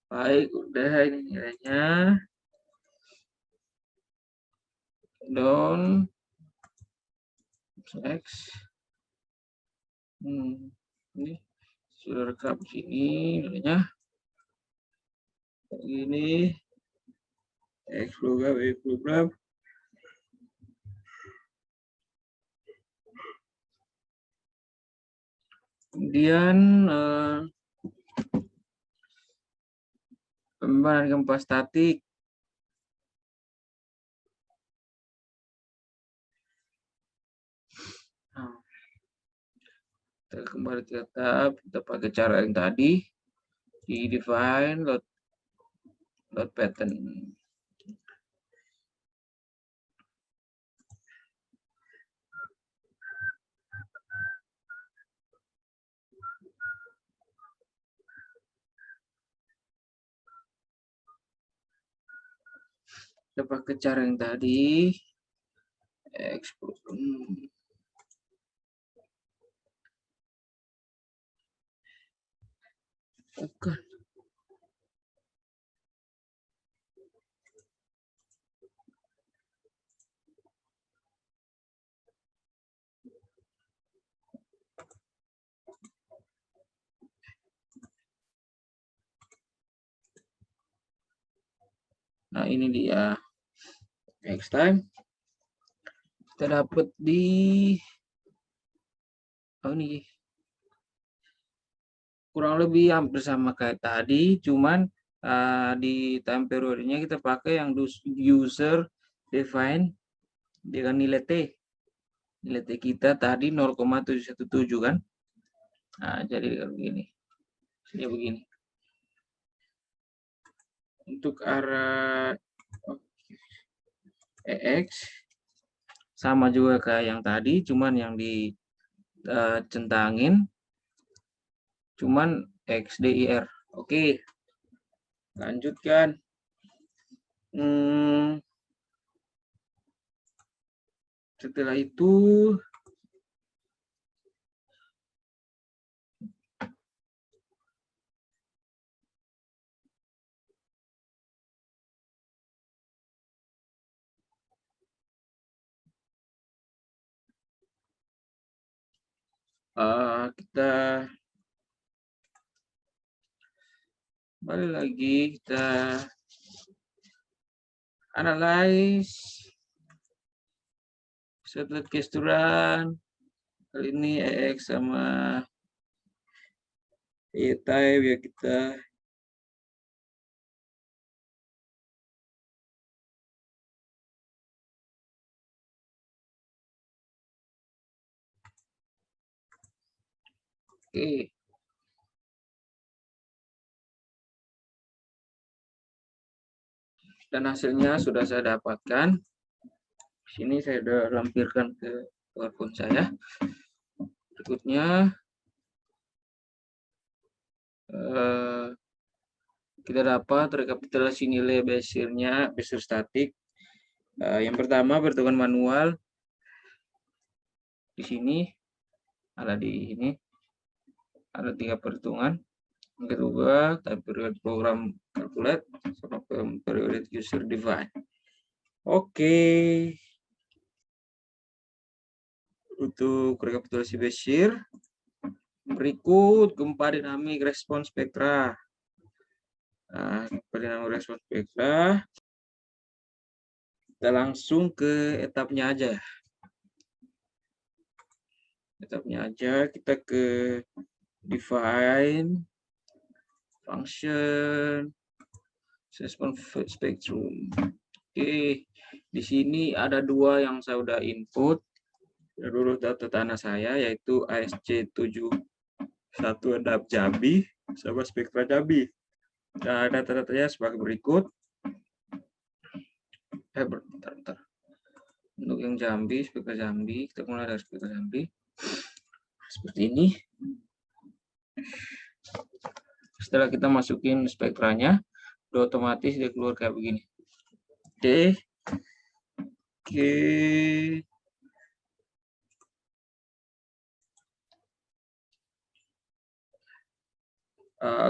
Baik, udah ini nilainya. Down. X. Ini sudah rekam sini nilainya. Ini X program, Y program. Kemudian pembebanan gempa statik. Nah, kita kembali ke tab, kita pakai cara yang tadi di define load pattern. Kita pakai cara yang tadi, export. Oke. Nah, ini dia. Next time kita dapat di ini kurang lebih hampir sama kayak tadi, cuman di time periodnya kita pakai yang user define dengan nilai T. Nilai T kita tadi 0,717 kan. Nah, jadi begini. Ini begini. Untuk arah EX sama juga kayak yang tadi, cuman yang dicentangin cuman XDIR. Oke. Lanjutkan. Setelah itu kita balik lagi, kita analyze setelah case to run. Kali ini EX sama Y type ya kita oke. Dan hasilnya sudah saya dapatkan. Di sini saya sudah lampirkan ke PowerPoint saya. Berikutnya kita dapat rekapitulasi nilai Bézier-nya, Bézier statik. Yang pertama perhitungan manual. Di sini ada ada 3 perhitungan. Yang kedua, time period program calculate sama period user define. Oke. Untuk rekapitulasi Bézier, berikut gempa dinamik respons spektra. Gempa dinamik respons spektra, kita langsung ke etapnya aja. Kita ke define function response spectrum. Oke, di sini ada 2 yang saya udah input. Dulu data tanah saya yaitu ASC71 DAP Jambi sama spektra Jambi. Nah, data-datanya sebagai berikut. Bentar. Untuk yang Jambi, spektra Jambi, kita mulai dari spektra Jambi. Seperti ini. Setelah kita masukin spektranya, otomatis dia keluar kayak begini. Oke.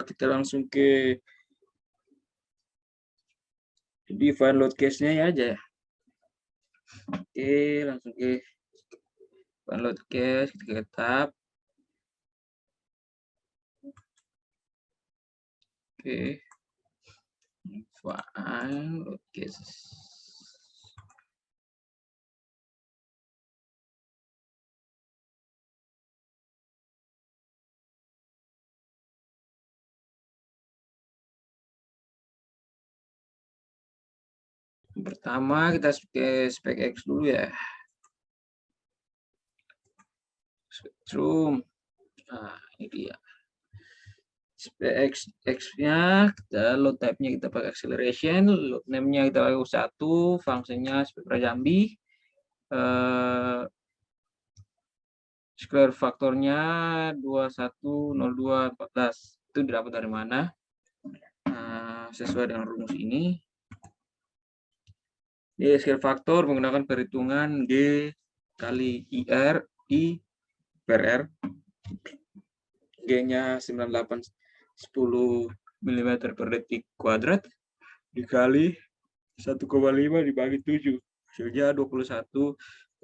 Kita langsung ke define load case-nya ya aja. Oke, langsung ke define load case, kita tab. Oke. Define load case. Pertama kita spek X dulu ya. Spektrum. Nah, ini dia. Spek X-nya, kita load type-nya kita pakai acceleration, load name-nya kita pakai U1, fungsinya spektra Jambi. Square faktornya 210214. Itu didapat dari mana? Sesuai dengan rumus ini. Di square faktor menggunakan perhitungan G kali IR I per R. G-nya 9810 mm per detik kuadrat dikali 1,5 dibagi 7. Hasilnya 21,2024143.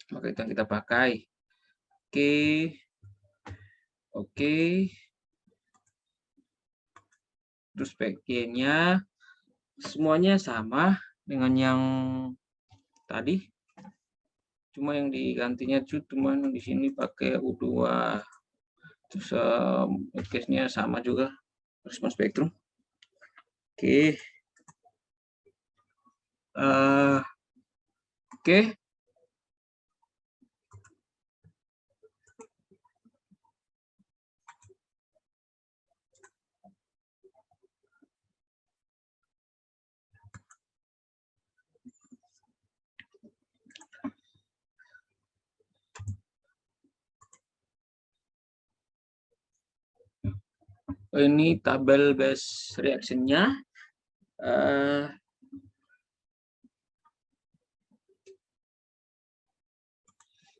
Maka itu yang kita pakai. Oke. Terus bagiannya semuanya sama dengan yang tadi. Cuma yang digantinya cuma di sini pakai U2. Terus case-nya sama juga, respons spektrum. Oke. Ini tabel base reaction-nya.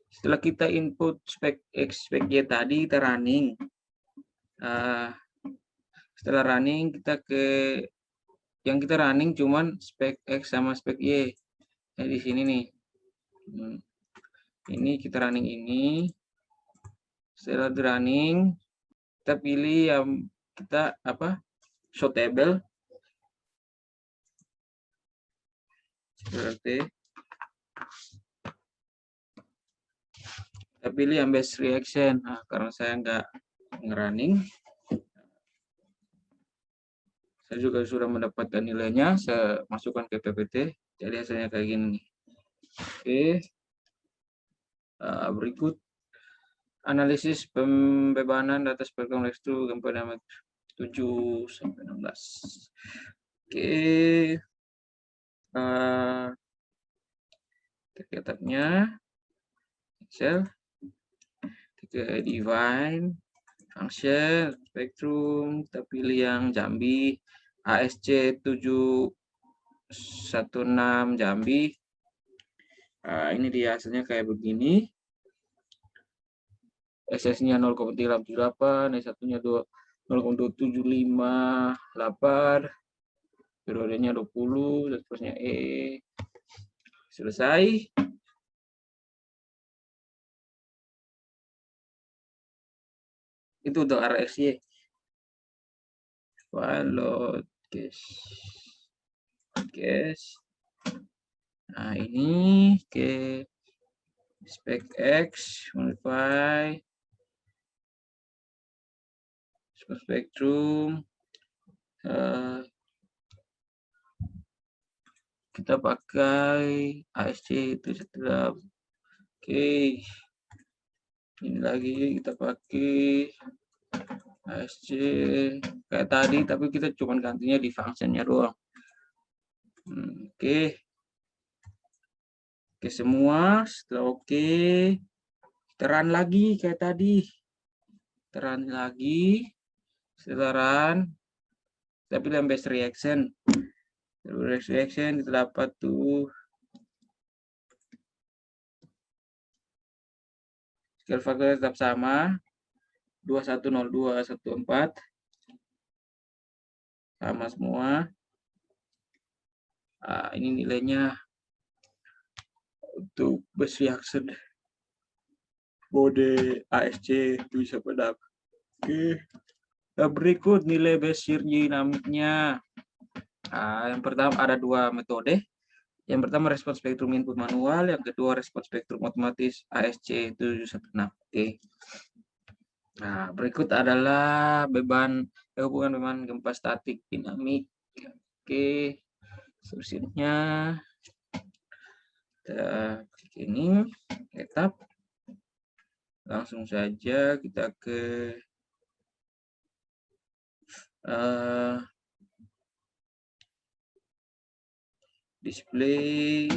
Setelah kita input spek X, spek Y tadi, kita running. Setelah running, kita ke yang kita running cuman spek X sama spek Y. Nah, di sini nih. Ini kita running ini. Setelah di running, kita pilih yang kita show table. Berarti kita pilih yang base reaction. Nah, karena saya nggak ngerunning, saya juga sudah mendapatkan nilainya. Saya masukkan ke PPT. Jadi hasilnya kayak gini. Oke. Berikut analisis pembebanan data spektrum Lex2 gempa dinamik 7 sampai 16. Oke. Etapnya Excel. ke define function spektrum, kita pilih yang Jambi ASC 716 Jambi. Nah, ini dia hasilnya kayak begini. SS-nya 0,378, S1-nya 0,2758, periodenya 20, dan seterusnya selesai. Itu untuk RSY. File load cache. Nah, ini ke spec X modify spektrum. Kita pakai ASC itu setelah. Oke, ini lagi kita pakai ASC kayak tadi, tapi kita cuma gantinya di functionnya doang. Oke, semua. Setelah oke, kita run lagi kayak tadi. Kita run lagi. Setelah run, kita pilih base reaction. Base reaction kita dapat tuh scale factor tetap sama 210214, sama semua. Nah, ini nilainya untuk base reaction mode ASC bisa pada. Oke, berikut nilai base shear dinamiknya. Nah, yang pertama ada dua metode. Yang pertama respons spektrum input manual, yang kedua respons spektrum otomatis ASC 716. Oke. Nah, berikut adalah hubungan beban gempa statik dinamik. Oke. Solusinya kita klik ini, etap. Langsung saja kita ke display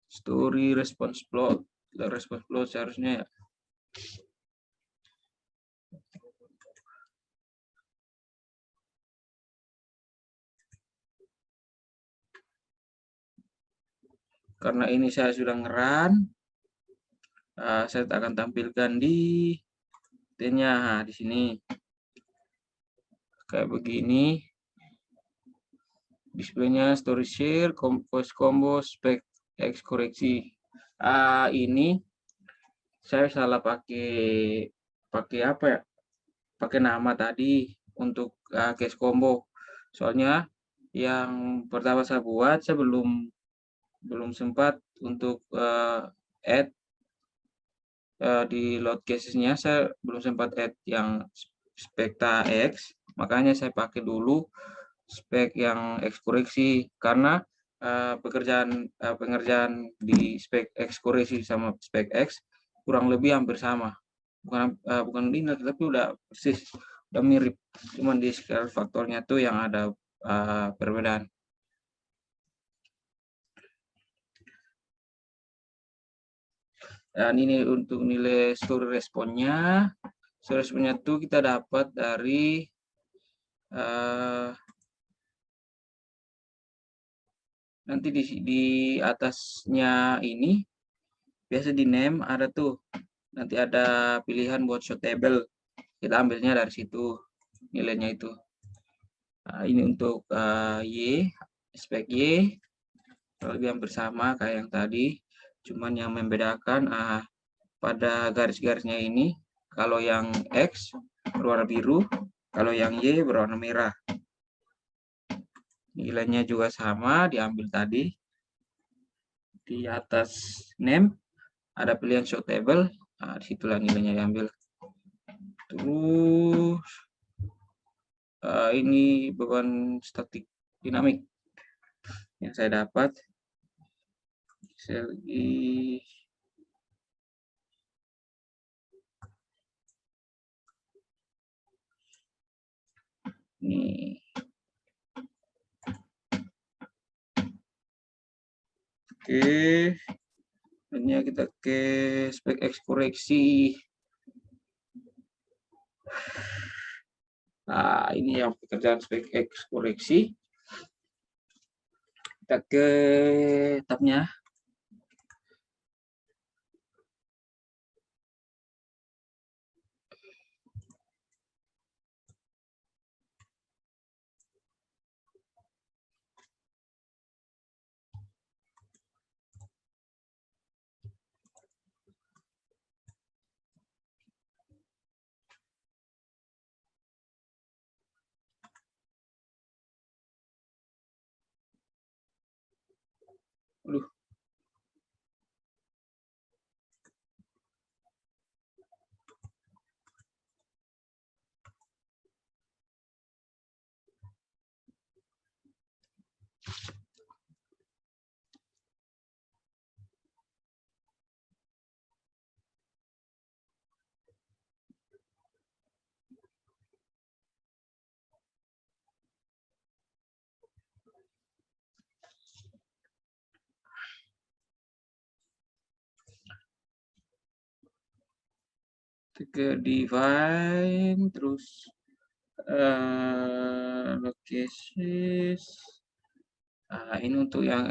story response plot. Response plot seharusnya ya. Karena ini saya sudah ngeran, saya akan tampilkan di T-nya. Di sini kayak begini. Displaynya story share, post combo, spec X koreksi. Ini saya salah pakai apa ya? Pakai nama tadi untuk case combo. Soalnya yang pertama saya buat, saya belum sempat untuk add di load casesnya, saya belum sempat add yang spekta X, makanya saya pakai dulu spek yang X koreksi, karena pengerjaan di spek X koreksi sama spek X kurang lebih hampir sama, bukan linear tapi udah persis, udah mirip, cuman di scale faktornya tuh yang ada perbedaan. Dan ini untuk nilai story responnya. Story responnya tuh kita dapat dari nanti di atasnya ini biasa di name ada tuh, nanti ada pilihan buat show table, kita ambilnya dari situ nilainya itu. Ini untuk Y, spek Y lebih hampir sama kayak yang tadi, cuman yang membedakan pada garis-garisnya ini, kalau yang X berwarna biru, kalau yang Y berwarna merah. Nilainya juga sama, diambil tadi. Di atas name ada pilihan show table, disitulah nilainya diambil. Terus ini beban statik dinamik yang saya dapat. Saya lagi nih. Oke, Ini kita ke spek X koreksi. Nah, ini yang pekerjaan spek X koreksi. Kita ke tabnya. Aduh. Ke define, terus location. Nah, ini untuk yang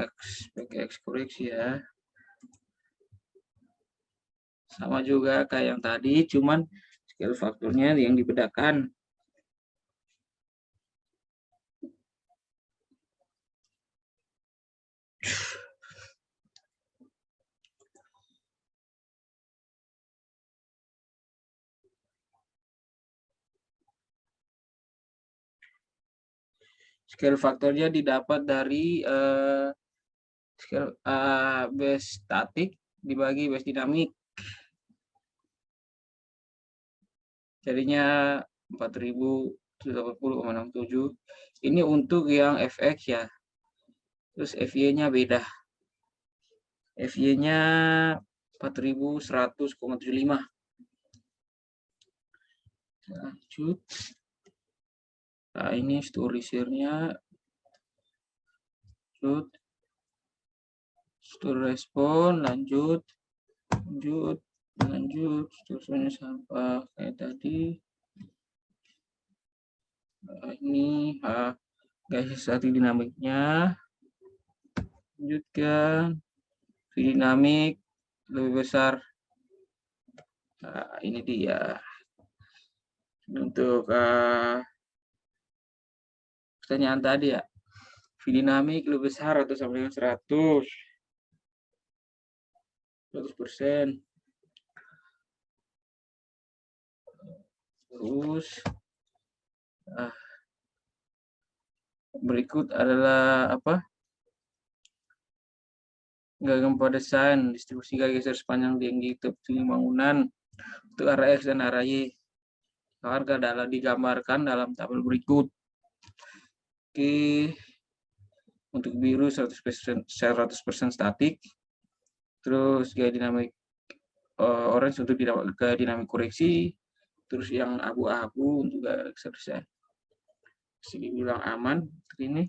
X koreksi ya. Sama juga kayak yang tadi, cuman scale faktornya yang dibedakan. Scale faktornya didapat dari scale base statik dibagi base dinamik. Jadinya 4080,67. Ini untuk yang FX ya. Terus FY-nya beda. FY-nya 4100,75. Lanjut. Nah, ini story share-nya. Lanjut. Story respon, lanjut. Seterusnya sampai kayak tadi. Nah, ini guys statik dinamiknya. Lanjutkan. Dinamik lebih besar. Nah, ini dia. Untuk pertanyaan tadi ya, dinamik lebih besar atau sama dengan 100%. Terus berikut adalah apa? Gempa desain distribusi geser sepanjang tinggi bangunan untuk arah X dan arah Y. Harga adalah digambarkan dalam tabel berikut. Oke, untuk biru 100% statik, terus gaya dinamik orange untuk gaya dinamik koreksi, terus yang abu-abu untuk gaya selesai. Masih dibilang aman ini.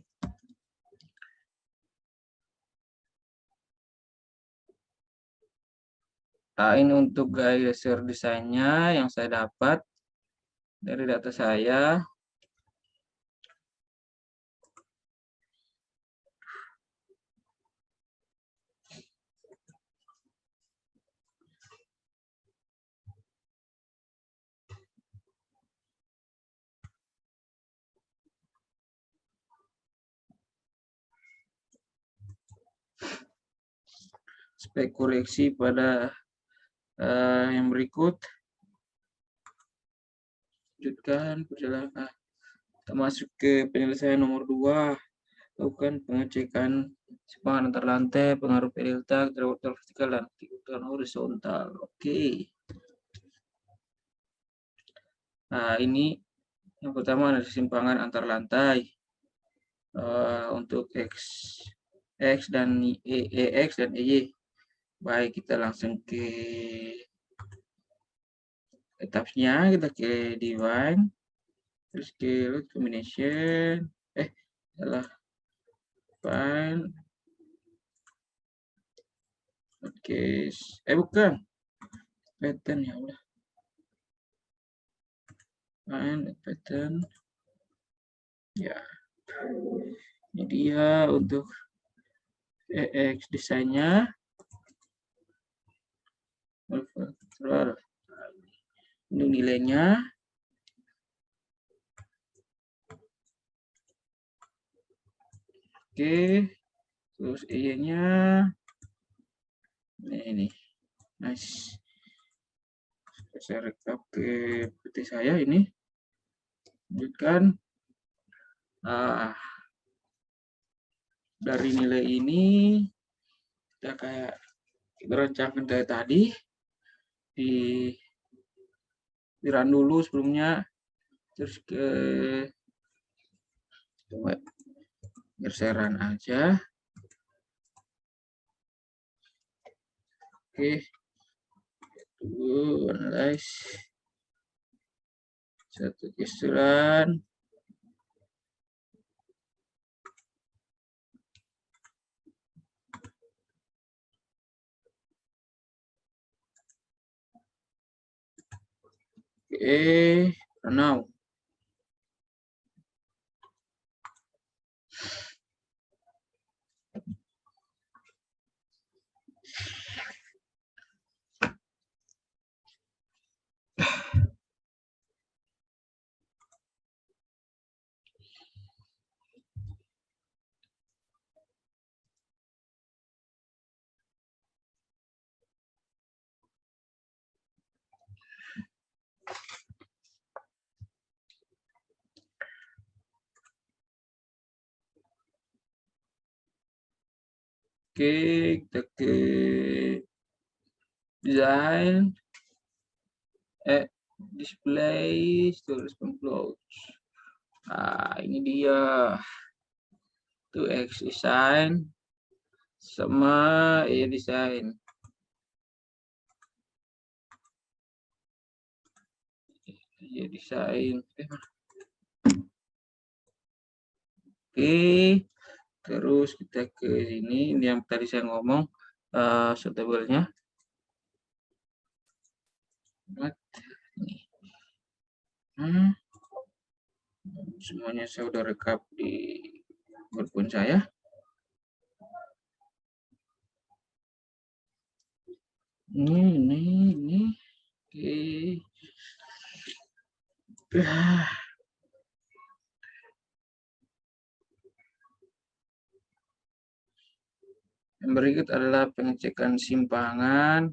Nah, ini untuk gaya geser desainnya yang saya dapat dari data saya. Spek koreksi pada yang berikut. Lanjutkan perjalanan. Kita masuk ke penyelesaian nomor 2. Lakukan pengecekan sepanjang antar lantai, pengaruh P delta, terhadap vertikal dan horizontal. Oke. Nah, ini yang pertama ada kesimpangan antar lantai. Untuk X dan EX dan EY. Baik, kita langsung ke etapnya, kita ke define, terus ke load combination, salah file, case. Bukan. Pattern ya udah. Find pattern. Ya. Ini dia untuk EX desainnya. Ini nilainya. Oke. Terus E-nya. Ini. Nice. Saya rekap ke PT saya ini. Lanjutkan. Dari nilai ini kita kayak rencanakan dari tadi di run dulu sebelumnya, terus ke coba berseran aja. Oke, tunggu analyze satu gesturan. Oke, now oke, kita ke design, display, storage uploads. Ini dia tuh X design sama design. Desain. Oke, terus kita ke sini. Ini yang tadi saya ngomong suitable-nya. Semuanya saya udah rekap di PowerPoint saya. Ini. Oke. Yang berikut adalah pengecekan simpangan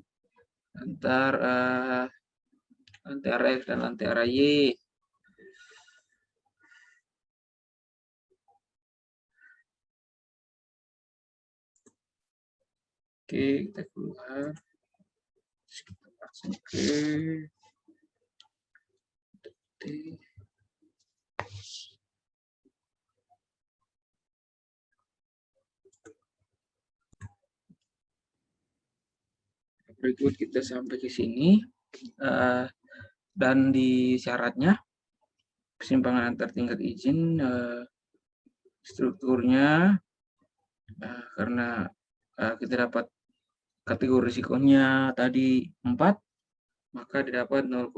antara X dan antara Y. Oke, kita keluar. Kita pasang ke berikut kita sampai ke sini, dan di syaratnya kesimpangan antar tingkat izin, strukturnya karena kita dapat kategori risikonya tadi 4, maka didapat 0,15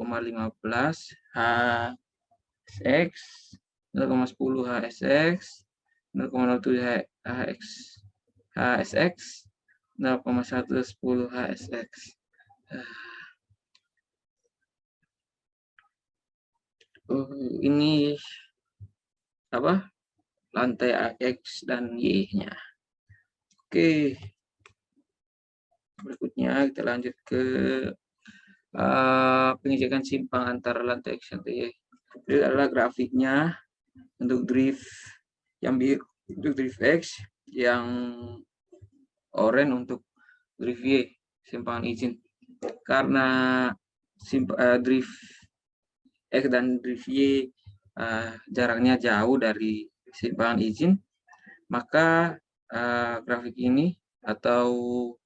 HSX, 0,10 HSX, 0,07 HSX, 0,110 HSX. Ini apa? Lantai X dan Y-nya. Oke. Berikutnya kita lanjut ke pengecekan simpang antara lantai X dan Y. Ini adalah grafiknya untuk drift yang biru untuk drift X, yang oranye untuk drift Y, simpangan izin. Karena drift X dan drift Y jaraknya jauh dari simpangan izin, maka grafik ini atau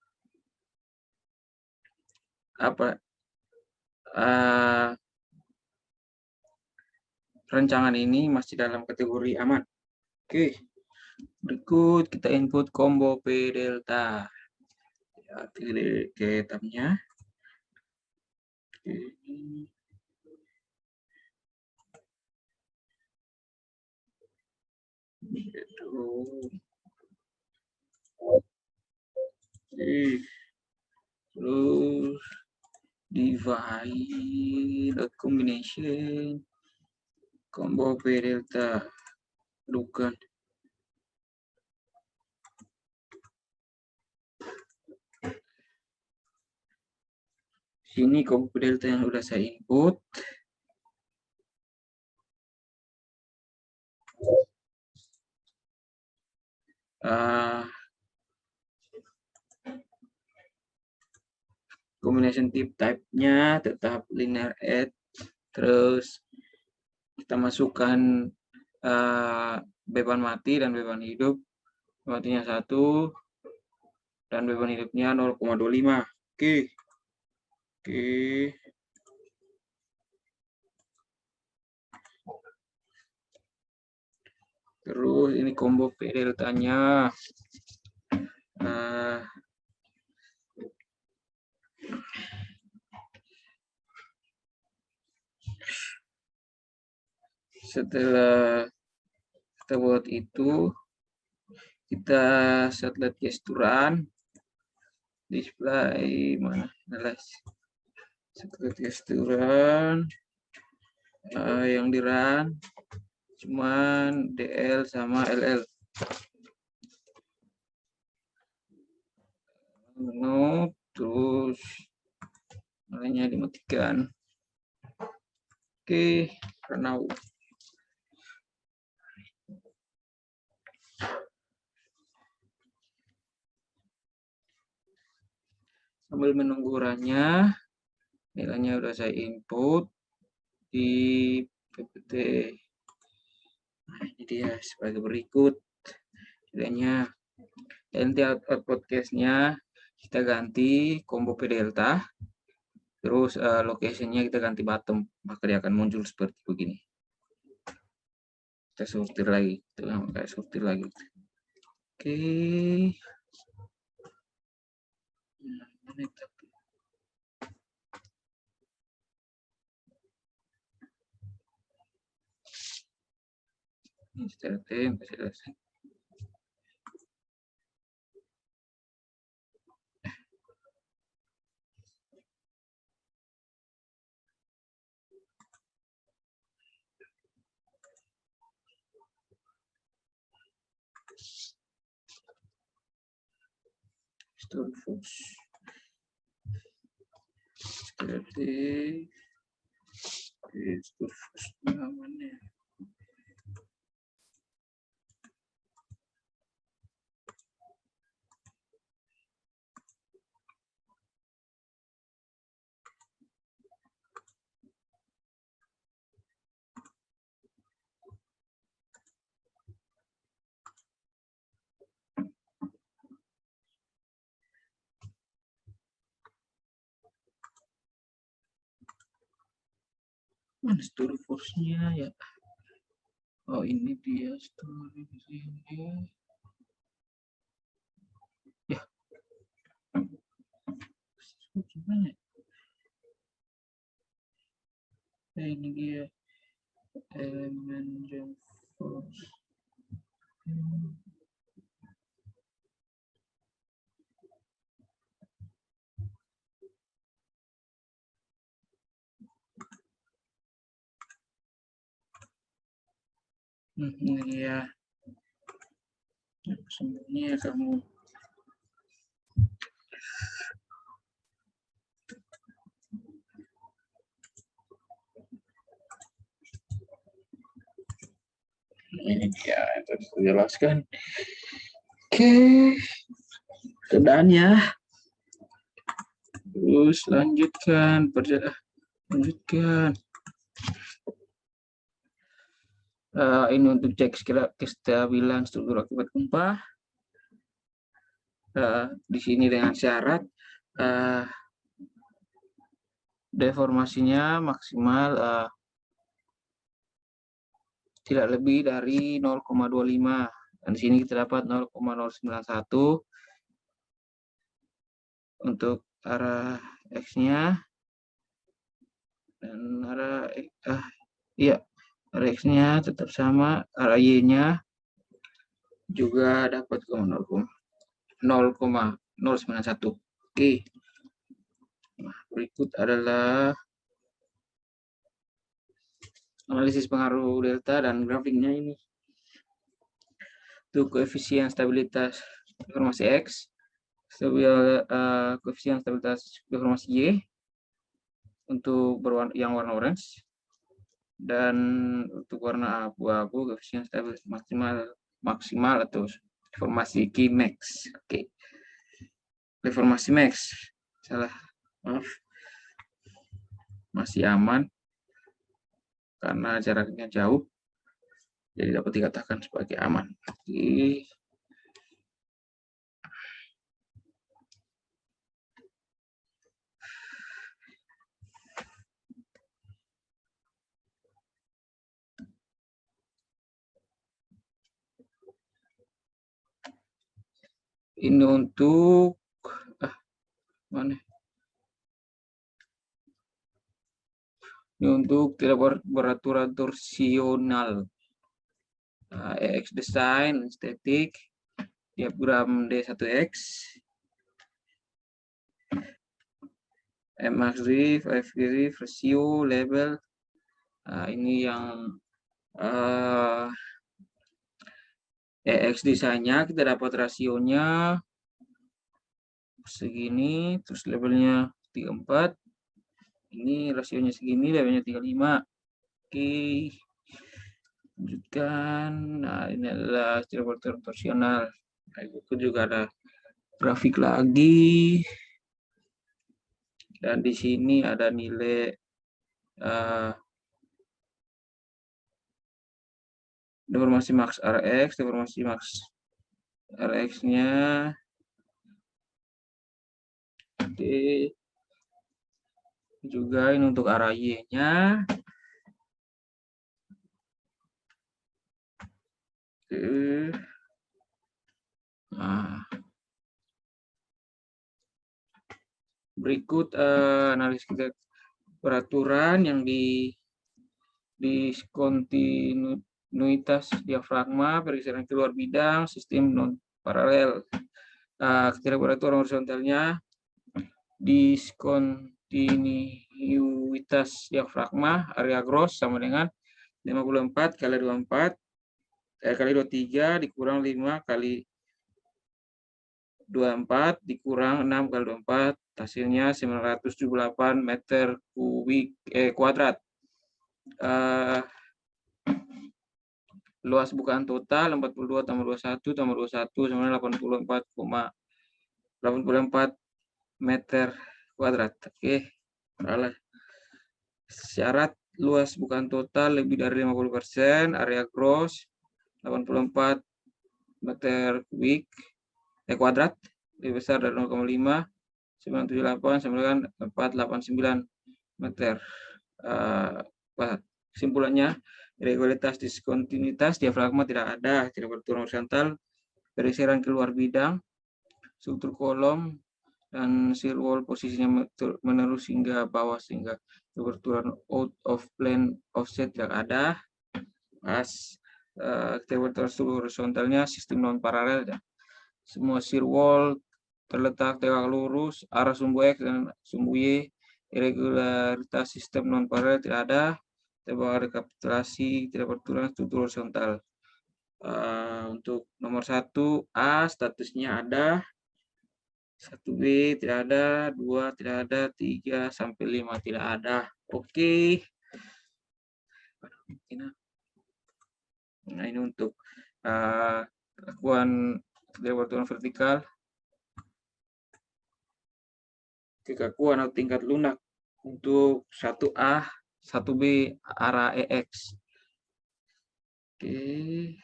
rancangan ini masih dalam kategori aman. Oke, berikut kita input combo P delta. ke tabnya. Oke. Terus divide combination combo P delta bukan sini combo P delta yang udah saya input. Combination type-nya tetap linear add, terus kita masukkan beban mati dan beban hidup. Matinya 1 dan beban hidupnya 0,25. Oke. Terus ini combo P deltanya. Setelah kita buat itu, kita set gesturan, display mana? Set gesturan yang di run cuman DL sama LL. Terus namanya dimatikan. Oke, karena sambil menunggu runnya, nilainya udah saya input di PPT. Nah, ini dia sebagai berikut nilainya. Nanti output case-nya kita ganti combo P delta, terus location-nya kita ganti bottom, maka dia akan muncul seperti begini. Kita sortir lagi, kayak sortir lagi. Oke. Ini selesai. Storefus. Storefus namanya. Mana Storefus-nya ya? Oh, ini dia story di sini. Ya. Gimana? Ini dia elemen jump force. Ini dia. Sembunyi ya kamu. Ini dia yang tadi saya jelaskan. Oke, keadaannya. Terus lanjutkan. Ini untuk cek kestabilan struktur akibat gempa. Di sini dengan syarat deformasinya maksimal tidak lebih dari 0,25, dan di sini kita dapat 0,091. untuk arah X-nya dan arah iya, arah X-nya tetap sama, arah Y-nya juga dapat 0,091. Oke. Nah, berikut adalah analisis pengaruh delta dan grafiknya ini. Untuk koefisien stabilitas deformasi X, koefisien stabilitas deformasi Y untuk yang warna orange, dan untuk warna abu-abu koefisien stabilitas maksimal atau deformasi Kinex. Oke. Deformasi max, salah, maaf, masih aman karena jaraknya jauh, jadi dapat dikatakan sebagai aman. Oke. Ini untuk mana? Ini untuk laboratorium torsional. EX design, estetik, diagram D1X, MX drift, FG drift, ratio, label. Ini yang EX desainnya, kita dapat rasionya segini, terus labelnya 34. Ini rasionya segini, labelnya 35. Oke. Lanjutkan. Nah, ini adalah laboratorium torsional. Nah, itu juga ada grafik lagi. Dan di sini ada nilai deformasi max RX, deformasi max RX-nya. Oke. Juga ini untuk arah Y-nya. Oke. Nah, berikut analisis peraturan yang di diskontinuitas diafragma, pergeseran keluar bidang, sistem non paralel. Temperatur horizontalnya diskontinuitas diafragma area gross sama dengan 54 kali 24 kali 23 dikurang 5 kali 24 dikurang 6 kali 24, hasilnya 978 meter kuadrat. Luas bukaan total 42 tambah 21 tambah 21 sama 84,84 meter kuadrat. Oke. Salah. Syarat luas bukaan total lebih dari 50%, area gross 84 meter kuadrat, lebih besar dari 0,5, 978 sama dengan 489 meter kuadrat. Kesimpulannya, irregularitas diskontinuitas diafragma tidak ada, tidak berturun horizontal, pergeseran keluar bidang, struktur kolom dan shear wall posisinya menerus hingga bawah sehingga keberturan out of plane offset tidak ada. Pas struktur horizontalnya sistem non paralel ya. Semua shear wall terletak tegak lurus, arah sumbu X dan sumbu Y. Irregularitas sistem non paralel tidak ada. Tebak rekapitulasi tidak berturut struktur horizontal. Untuk nomor 1A statusnya ada, 1B tidak ada, 2 tidak ada, 3 sampai 5 tidak ada. Oke. Nah, ini untuk kekakuan laboratorium vertikal. Kekakuan atau tingkat lunak untuk 1A, 1B arah EX. Oke.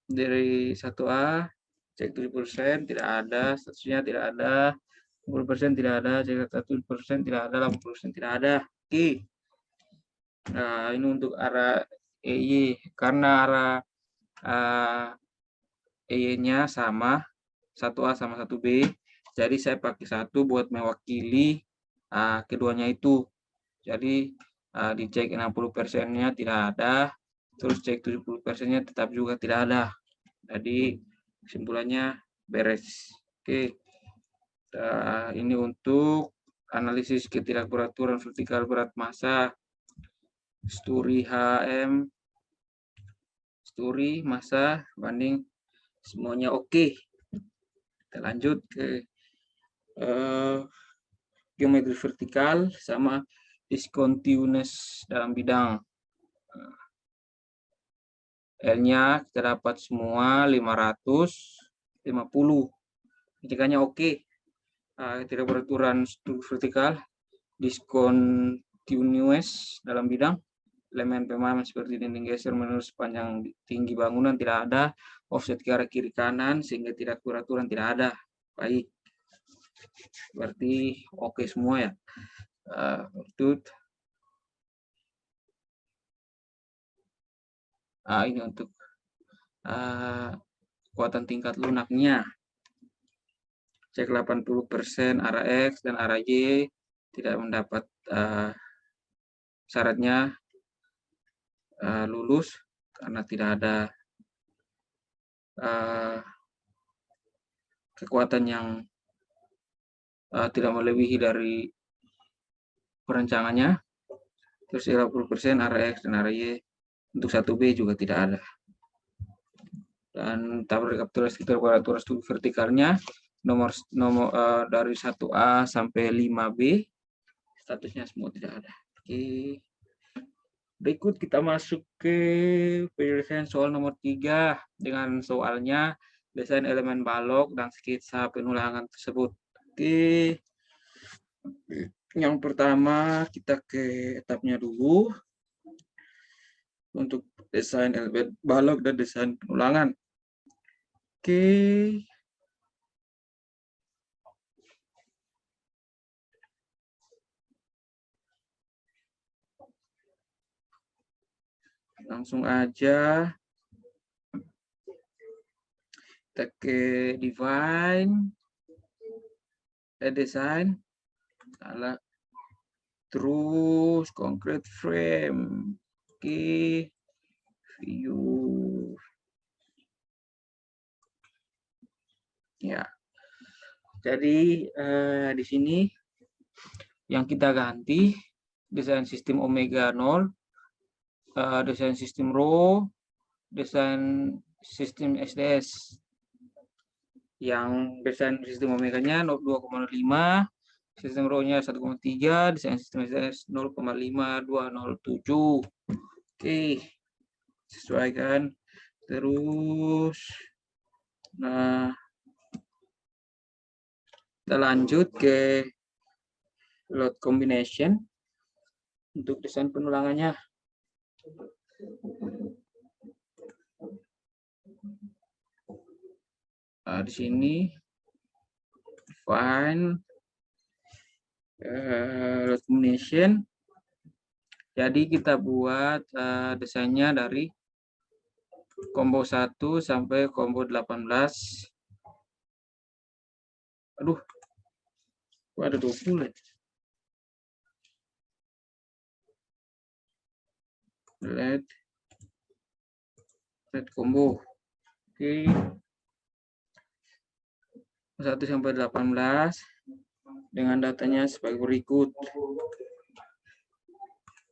Dari 1A cek 7% tidak ada, statusnya tidak ada, 10% tidak ada, cek 1% tidak ada, 80% tidak ada. Oke. Nah, ini untuk arah EY, karena arah EY-nya sama, 1A sama 1B. Jadi saya pakai 1 buat mewakili keduanya itu. Jadi dicek 60%-nya tidak ada, terus cek 70%-nya tetap juga tidak ada. Jadi kesimpulannya beres. Oke. Ini untuk analisis ketidakberaturan vertikal berat massa, sturi HM, sturi massa banding semuanya oke. Kita lanjut ke geometri vertikal sama discontinuous dalam bidang. L-nya kita dapat semua 550. Hitungannya oke. Ketidakberaturan vertikal, discontinuous dalam bidang, elemen pemahaman seperti dinding geser menurut sepanjang tinggi bangunan tidak ada, offset ke arah kiri kanan sehingga tidak beraturan tidak ada. Baik, berarti oke semua ya. Ini untuk kekuatan tingkat lunaknya. Cek 80% arah X dan arah Y tidak mendapat syaratnya lulus karena tidak ada kekuatan yang tidak melebihi dari perancangannya. Terus 80% arah X dan arah Y untuk 1B juga tidak ada. Dan tabel rekapitulasi ketidakberaturan studi vertikalnya nomor dari 1A sampai 5B statusnya semua tidak ada. Oke. Berikut kita masuk ke penyelesaian soal nomor 3 dengan soalnya desain elemen balok dan skitsa penulangan tersebut. Oke. Yang pertama kita ke etapnya dulu untuk desain elemen balok dan desain penulangan. Oke. Langsung aja kita ke define, design, terus concrete frame. Oke, view. Ya. Jadi di sini yang kita ganti desain sistem omega 0, desain sistem rho, desain sistem SDS. Yang desain sistem omega-nya 2,05, sistem rho-nya 1,3, desain sistem SDS 0,5207. Oke, sesuaikan. Terus, kita lanjut ke load combination untuk desain penulangannya. Di sini find load combination. Jadi kita buat desainnya dari combo 1 sampai combo 18. Aduh, ada 20. Let combo. Oke. 1 sampai 18 dengan datanya sebagai berikut.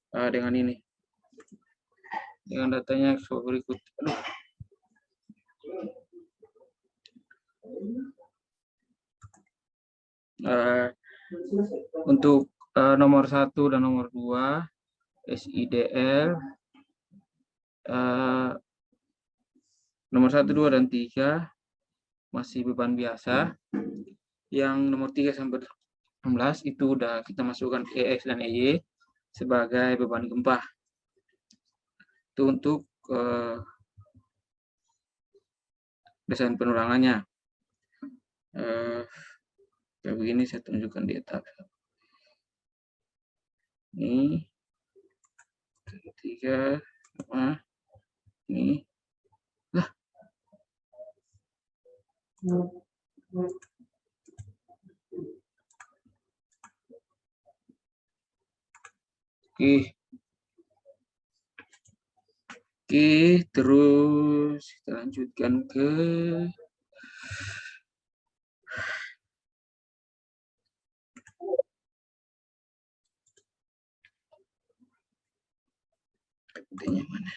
Dengan ini. Dengan datanya sebagai berikut. Untuk nomor 1 dan nomor 2 SIDL, nomor 1, 2, dan 3 masih beban biasa. Yang nomor 3 sampai 16 itu udah kita masukkan EX dan EY sebagai beban gempa. Itu untuk desain penulangannya. Kayak begini saya tunjukkan di etap. Ini 3, ini. Oke. Oke, terus kita lanjutkan ke mana?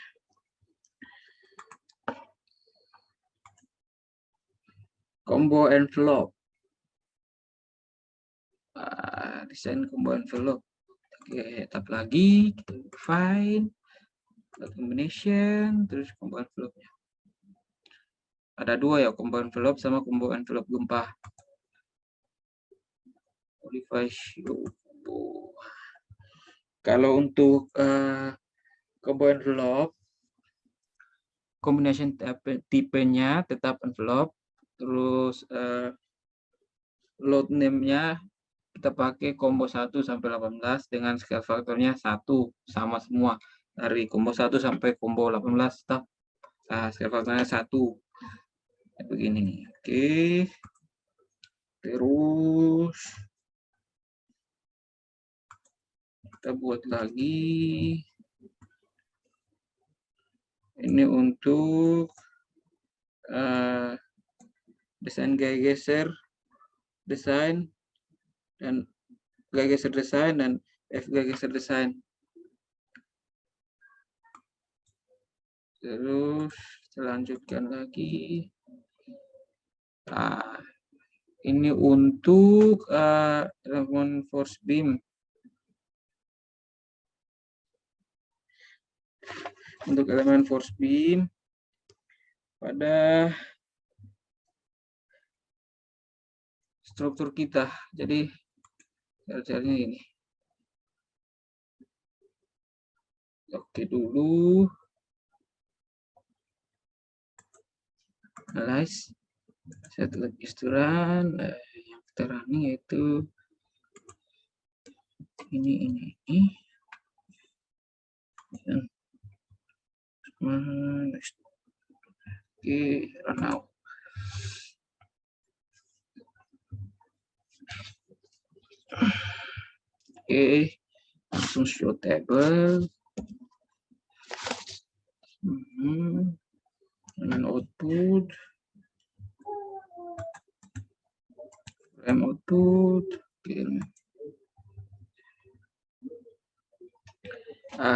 Combo envelope. Desain combo envelope. Oke, tap lagi, kita find combination, terus combo envelope-nya. Ada dua ya, combo envelope sama combo envelope gempa. Modify show. Kalau untuk combo envelope, combination tipenya tetap envelope, terus load name-nya kita pakai combo 1 sampai 18 dengan scale faktornya 1 sama semua. Dari combo 1 sampai combo 18 tetap scale faktornya 1. Begini. Oke. Terus kita buat lagi. Ini untuk desain gaya geser desain dan gaya geser desain dan gaya geser desain. Terus kita lanjutkan lagi. Ini untuk elemen force beam. Untuk elemen force beam pada struktur kita. Jadi caranya ini. Oke dulu. Analyze. Satelit isturan. Yang kita running yaitu ini. Oke, run out. Oke, langsung show table. Dan output. Frame output. Oke.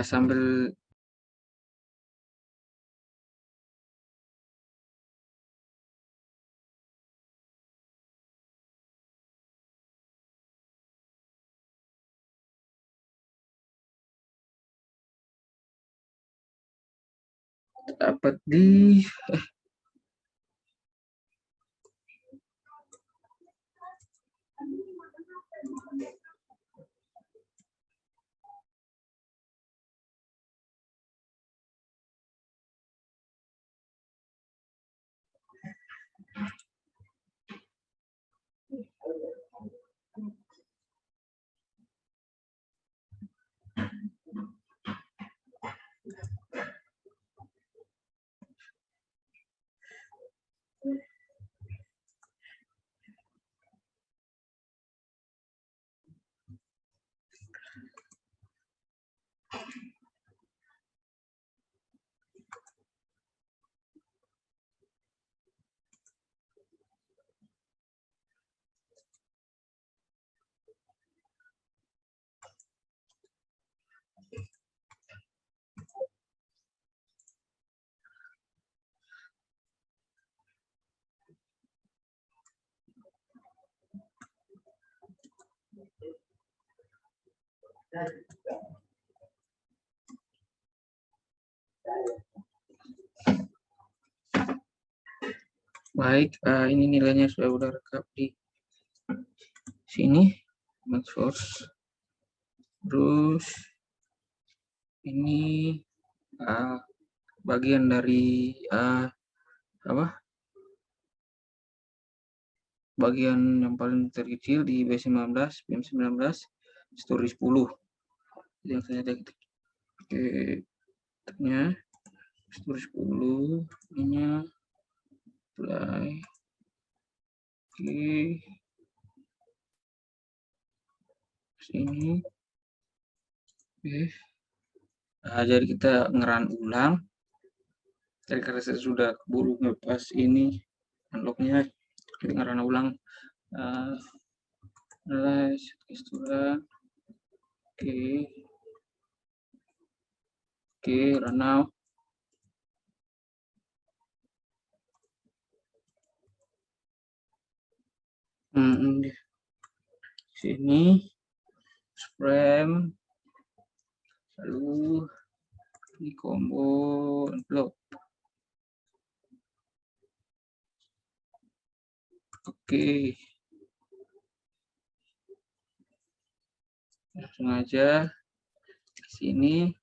Sambil dapat di baik, ini nilainya sudah rekap di sini, max force. Terus ini bagian dari bagian yang paling terkecil di B19, BM19, story 10. Yang saya lihat. Oke, ternyata story 10 ini play Oke. Sini. Oke. Nah, jadi kita ngeran ulang. Jadi karena saya sudah keburu ngepas ini unlocknya, kita ngeran ulang. Tekstura. Oke. Oke, run now. Sini frame, lalu di combo unlock. Oke, langsung aja ke sini.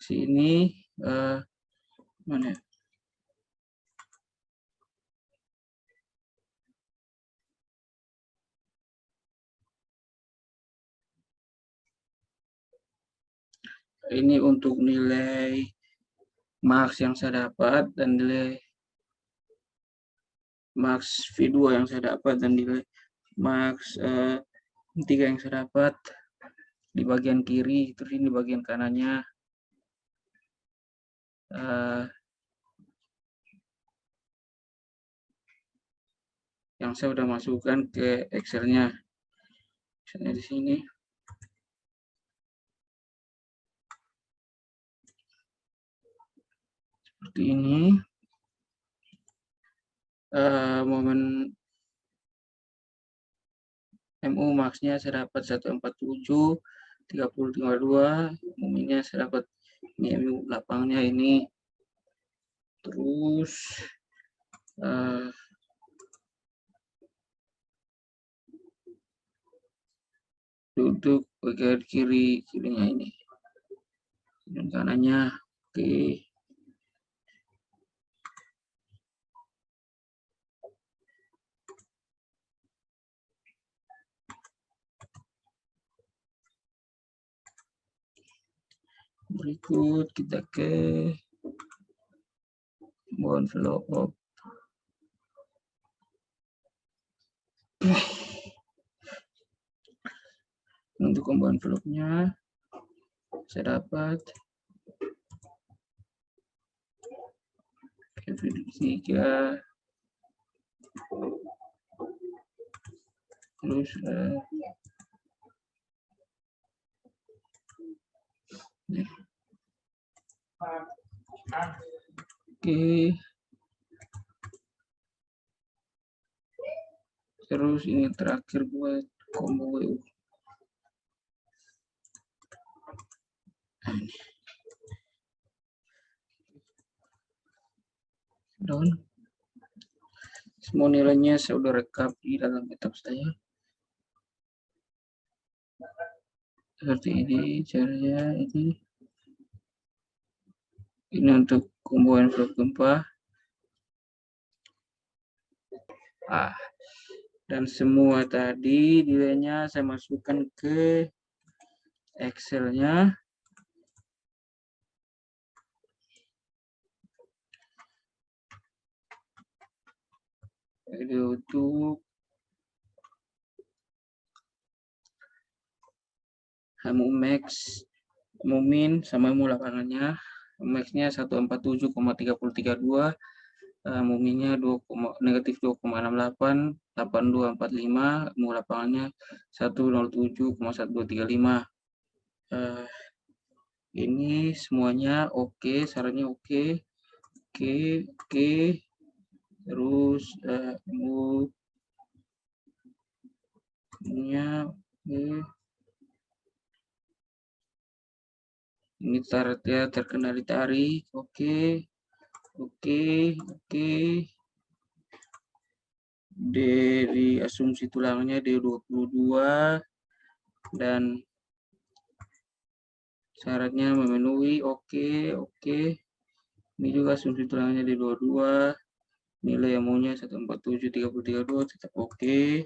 Sini mana? Ini untuk nilai marks yang saya dapat dan nilai marks V2 yang saya dapat dan nilai marks 3 yang saya dapat di bagian kiri, terus ini bagian kanannya. Yang saya udah masukkan ke Excel-nya. Misalnya di sini. Seperti ini. Momen MU max-nya saya dapat 147, 30,52. Momennya saya dapat ini MU lapangnya ini. Terus duduk bagian kirinya ini dan kanannya. Oke. Berikut kita ke envelope. Untuk combo envelope-nya saya dapat V3 terus oke, terus ini terakhir buat combo WU. Down. Semua nilainya saya udah rekap di dalam laptop saya. Seperti ini caranya ini. Ini untuk combo envelope gempa. Dan semua tadi nilainya saya masukkan ke Excel-nya. Jadi untuk MU max, MU min sama MU lapangannya. Max-nya 147,3032, MU min-nya negatif 2,68, 8245, MU lapangannya 107,1235. Ini semuanya oke, sarannya oke. Oke. Terus MU Oke. Ini syaratnya terkendali tarik. Oke. Dari asumsi tulangnya D22 dan syaratnya memenuhi. Oke. Ini juga asumsi tulangnya D22. Nilai MU-nya 147,332 tetap oke.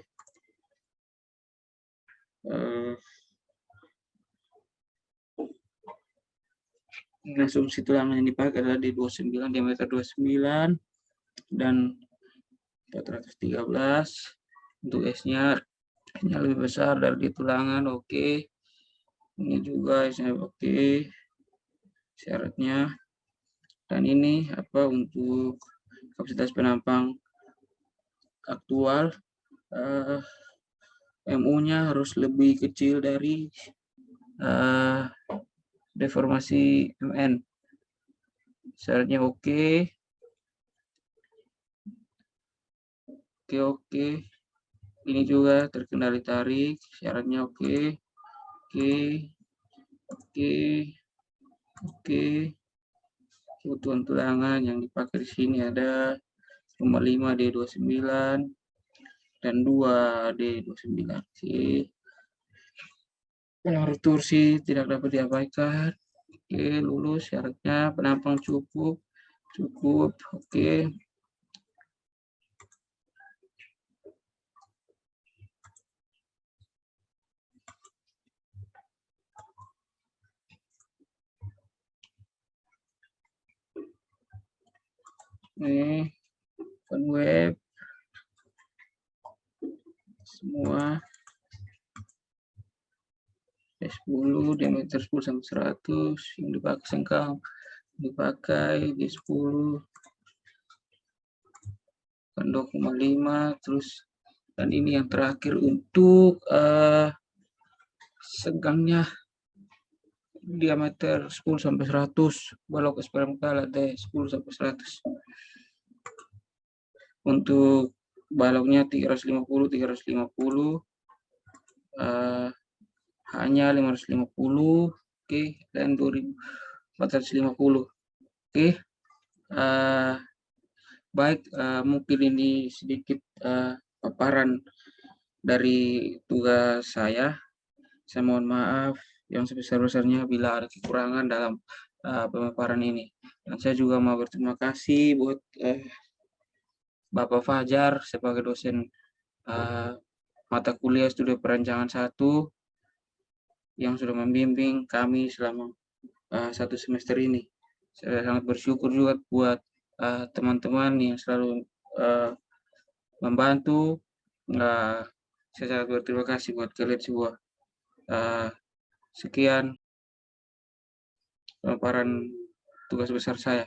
Asumsi tulang yang dipakai adalah D29, diameter 29 dan 413. Untuk S-nya lebih besar dari di tulangan, oke. Ini juga S-nya oke. Syaratnya. Dan ini apa untuk kapasitas penampang aktual, MU-nya harus lebih kecil dari deformasi MN. Syaratnya oke. Ini juga terkendali tarik, syaratnya oke. Kebutuhan tulangan yang dipakai di sini ada nomor 5 D29 dan 2 D29. Oke. Pengaruh torsi tidak dapat diabaikan. Oke, lulus syaratnya, penampang cukup. Oke. Ini open web semua S10 diameter 10 sampai 100 yang dipakai sengkang dipakai D10 kan 2,5 terus. Dan ini yang terakhir untuk segangnya diameter 10 sampai 100, balok eksperimental ada 10 sampai 100. Untuk baloknya 350 hanya 550, oke, dan 2450. Oke. Baik, mungkin ini sedikit paparan dari tugas saya. Saya mohon maaf yang sebesar-besarnya bila ada kekurangan dalam pemaparan ini. Dan saya juga mau berterima kasih buat Bapak Fajar sebagai dosen mata kuliah studi perancangan 1 yang sudah membimbing kami selama 1 semester ini. Saya sangat bersyukur juga buat teman-teman yang selalu membantu. Saya sangat berterima kasih buat kalian semua. Sekian pemaparan tugas besar saya.